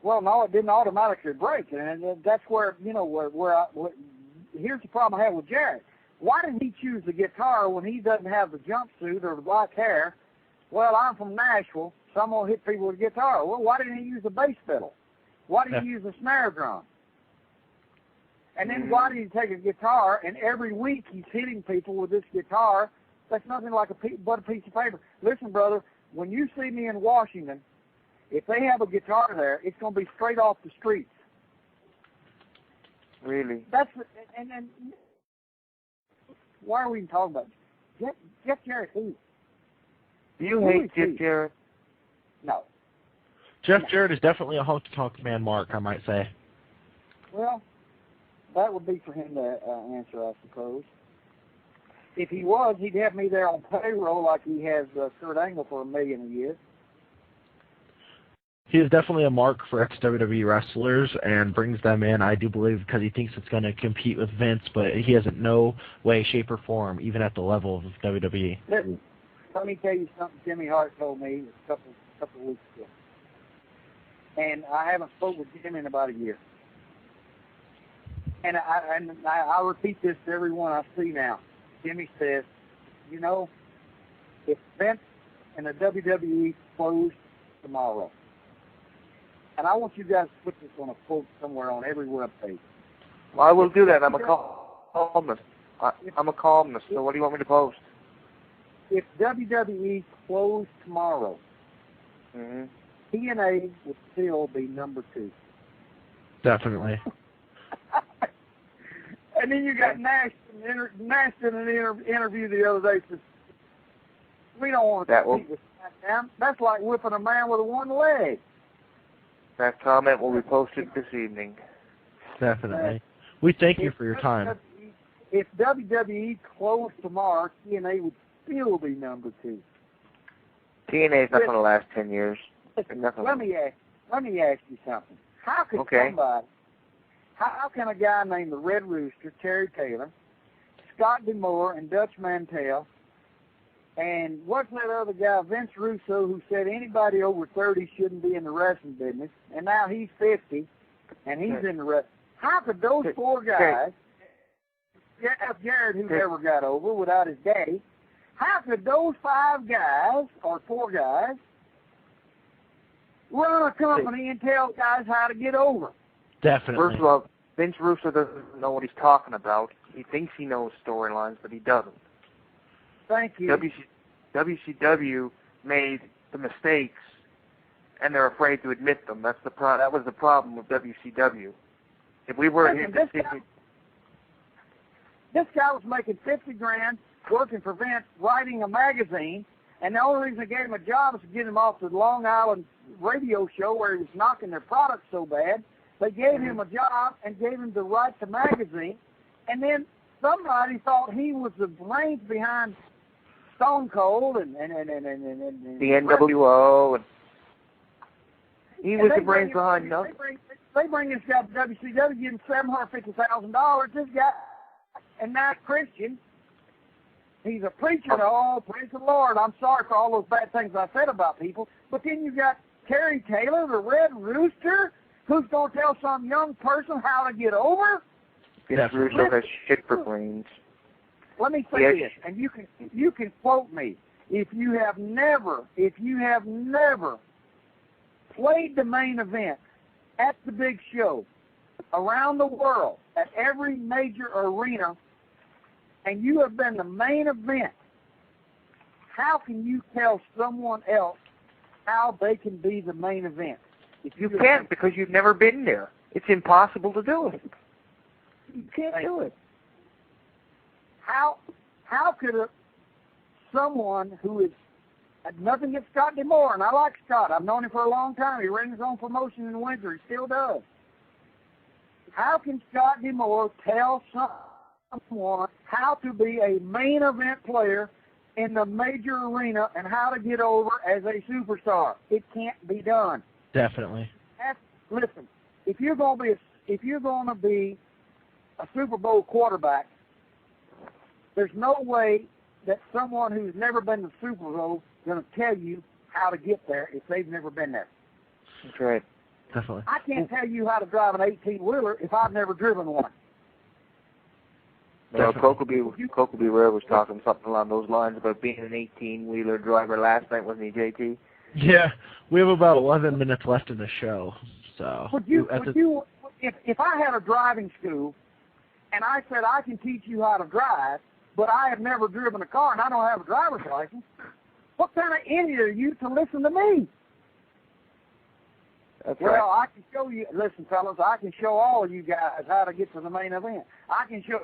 Speaker 1: Well, no, it didn't automatically break, and that's where here's the problem I have with Jarrett. Why did he choose the guitar when he doesn't have the jumpsuit or the black hair? Well, I'm from Nashville, so I'm going to hit people with a guitar. Well, why didn't he use a bass pedal? Why did he use a snare drum? And then why did he take a guitar, and every week he's hitting people with this guitar? That's nothing like but a piece of paper. Listen, brother, when you see me in Washington, if they have a guitar there, it's going to be straight off the streets.
Speaker 3: Really?
Speaker 1: And why are we even talking about it? Jeff Jarrett who?
Speaker 3: Do you hate Jeff Jarrett?
Speaker 1: No.
Speaker 2: Jeff Jarrett is definitely a Honky Tonk man, Mark, I might say.
Speaker 1: Well, that would be for him to answer, I suppose. If he was, he'd have me there on payroll like he has Kurt Angle for $1 million a year.
Speaker 2: He is definitely a mark for ex-WWE wrestlers and brings them in, I do believe, because he thinks it's going to compete with Vince, but he has no way, shape, or form, even at the level of WWE.
Speaker 1: Listen, let me tell you something Jimmy Hart told me a couple of weeks ago. And I haven't spoken with Jimmy in about a year. And I repeat this to everyone I see now. Jimmy says, if Vince and the WWE closed tomorrow, and I want you guys to put this on a quote somewhere on every webpage.
Speaker 3: Well, I will do that. I'm a columnist. I'm a columnist, so what do you want me to post?
Speaker 1: If WWE closed tomorrow, TNA would still be number 2.
Speaker 2: Definitely.
Speaker 1: And then you got Nash in an interview the other day says, we don't want to compete with SmackDown. That's like whipping a man with one leg.
Speaker 3: That comment will be posted this evening.
Speaker 2: Definitely. We thank you for your time.
Speaker 1: If WWE closed tomorrow, TNA would still be number 2.
Speaker 3: TNA is not going to last 10 years.
Speaker 1: Let me ask you something. How could somebody, how can a guy named the Red Rooster, Terry Taylor, Scott D'Amore, and Dutch Mantell, and what's that other guy, Vince Russo, who said anybody over 30 shouldn't be in the wrestling business, and now he's 50, and he's in the wrestling. How could those 4 guys, Jared, who never got over without his daddy, how could those 5 guys, or 4 guys, run a company and tell guys how to get over?
Speaker 2: Definitely.
Speaker 3: First of all, Vince Russo doesn't know what he's talking about. He thinks he knows storylines, but he doesn't.
Speaker 1: Thank you.
Speaker 3: WCW made the mistakes, and they're afraid to admit them. That was the problem with WCW. If we were
Speaker 1: this guy was making $50,000 working for Vince, writing a magazine, and the only reason they gave him a job was to get him off the Long Island radio show where he was knocking their products so bad. They gave him a job and gave him to write the magazine, and then somebody thought he was the brains behind Stone Cold and
Speaker 3: the NWO, and he was the brains behind nothing.
Speaker 1: They bring this guy to WCW, give him $750,000. This guy, and now Christian, he's a preacher. Oh, praise the Lord! I'm sorry for all those bad things I said about people. But then you got Terry Taylor, the Red Rooster, who's going to tell some young person how to get over.
Speaker 3: Vince Russo has shit for brains.
Speaker 1: Let me say this, and you can quote me. If you have never played the main event at the big show around the world at every major arena, and you have been the main event, how can you tell someone else how they can be the main event?
Speaker 3: If you can't, because you've never been there. It's impossible to do it.
Speaker 1: You can't do it. How could someone who is nothing against Scott D'Amore, and I like Scott. I've known him for a long time. He ran his own promotion in Windsor. He still does. How can Scott D'Amore tell someone how to be a main event player in the major arena and how to get over as a superstar? It can't be done.
Speaker 2: Definitely.
Speaker 1: Listen, if you're going to be a Super Bowl quarterback, there's no way that someone who's never been to the Super Bowl is going to tell you how to get there if they've never been there.
Speaker 3: That's right.
Speaker 2: Definitely.
Speaker 1: I can't tell you how to drive an 18-wheeler if I've never driven one.
Speaker 3: Well, Kokobe Rare was talking something along those lines about being an 18-wheeler driver last night, wasn't he, JT?
Speaker 2: Yeah, we have about 11 minutes left in the show. So,
Speaker 1: if I had a driving school and I said I can teach you how to drive, but I have never driven a car and I don't have a driver's license, what kind of idiot are you to listen to me?
Speaker 3: That's
Speaker 1: well,
Speaker 3: right.
Speaker 1: I can show you. Listen, fellas, I can show all of you guys how to get to the main event. I can show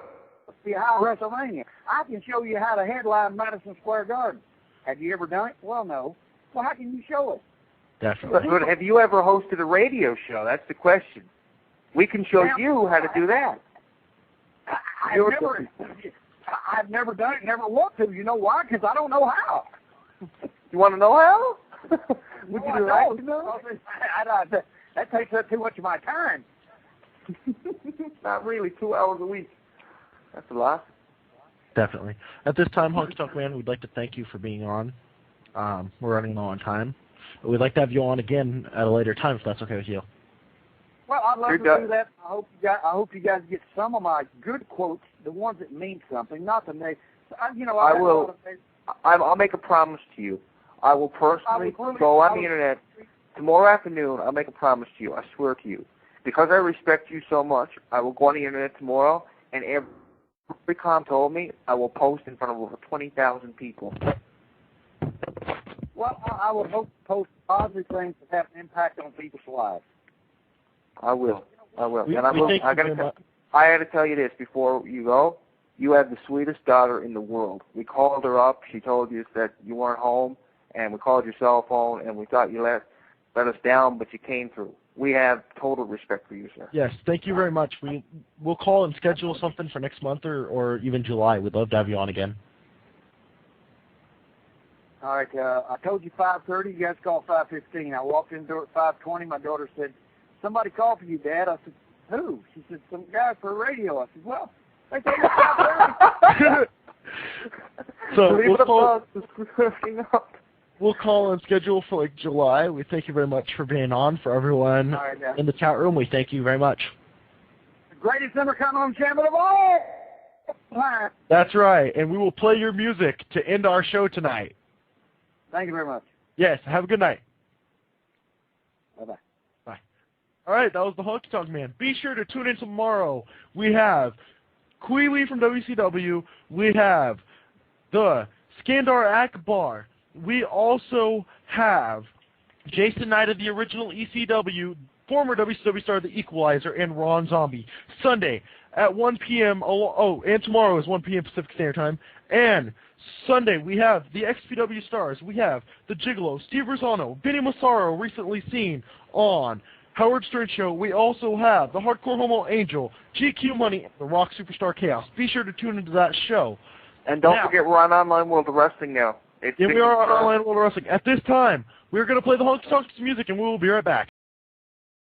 Speaker 1: you how Wrestlemania. I can show you how to headline Madison Square Garden. Have you ever done it? Well, no. Well, how can you show it?
Speaker 2: Definitely.
Speaker 3: But have you ever hosted a radio show? That's the question. We can show you how to do that.
Speaker 1: I've never done it, never want to. You know why? Because I don't know how.
Speaker 3: You want to know how?
Speaker 1: Would you like to know? That takes up too much of my time.
Speaker 3: Not really. 2 hours a week. That's a lot.
Speaker 2: Definitely. At this time, Honky Tonk Man, we'd like to thank you for being on. We're running low on time. But we'd like to have you on again at a later time, if that's okay with you.
Speaker 1: Well, I'd love to do that. I hope you guys get some of my good quotes, the ones that mean something, not the negative.
Speaker 3: I will. I'll make a promise to you. I will personally go on the internet tomorrow afternoon. I'll make a promise to you. I swear to you, because I respect you so much. I will go on the internet tomorrow, and every comment told me I will post in front of over 20,000 people.
Speaker 1: Well, I would hope to post positive things that have an impact on people's lives.
Speaker 3: I will.
Speaker 2: I gotta
Speaker 3: I had to tell you this before you go. You have the sweetest daughter in the world. We called her up. She told us that you weren't home, and we called your cell phone, and we thought you let us down, but you came through. We have total respect for you, sir.
Speaker 2: Yes, thank you very much. We'll call and schedule something for next month or even July. We'd love to have you on again.
Speaker 1: All right, I told you 5:30. You guys called 5:15. I walked in the door at 5:20. My daughter said, "Somebody called for you, Dad." I said, "Who?" She said, "Some guy for radio." I said, "Well, they told me 5:30."
Speaker 2: So we'll call and schedule for like July. We thank you very much for being on. For everyone in the chat room, we thank you very much.
Speaker 1: The greatest Intercontinental champion of all time.
Speaker 2: That's right, and we will play your music to end our show tonight.
Speaker 1: Thank you very much.
Speaker 2: Yes, have a good night.
Speaker 1: Bye-bye.
Speaker 2: Bye. All right, that was the Honky Tonk Man. Be sure to tune in tomorrow. We have Queely from WCW. We have the Skandar Akbar. We also have Jason Knight of the original ECW, former WCW star The Equalizer, and Ron Zombie. Sunday at 1 p.m. And tomorrow is 1 p.m. Pacific Standard Time. And Sunday, we have the XPW stars. We have the Gigolo, Steve Rosano, Vinny Massaro, recently seen on Howard Stern Show. We also have the Hardcore Homo Angel, GQ Money, and the Rock Superstar Chaos. Be sure to tune into that show.
Speaker 3: And don't forget, we're on Online World of Wrestling now.
Speaker 2: We are on Online World of Wrestling. At this time, we're going to play the Honky Tonk music, and we will be right back.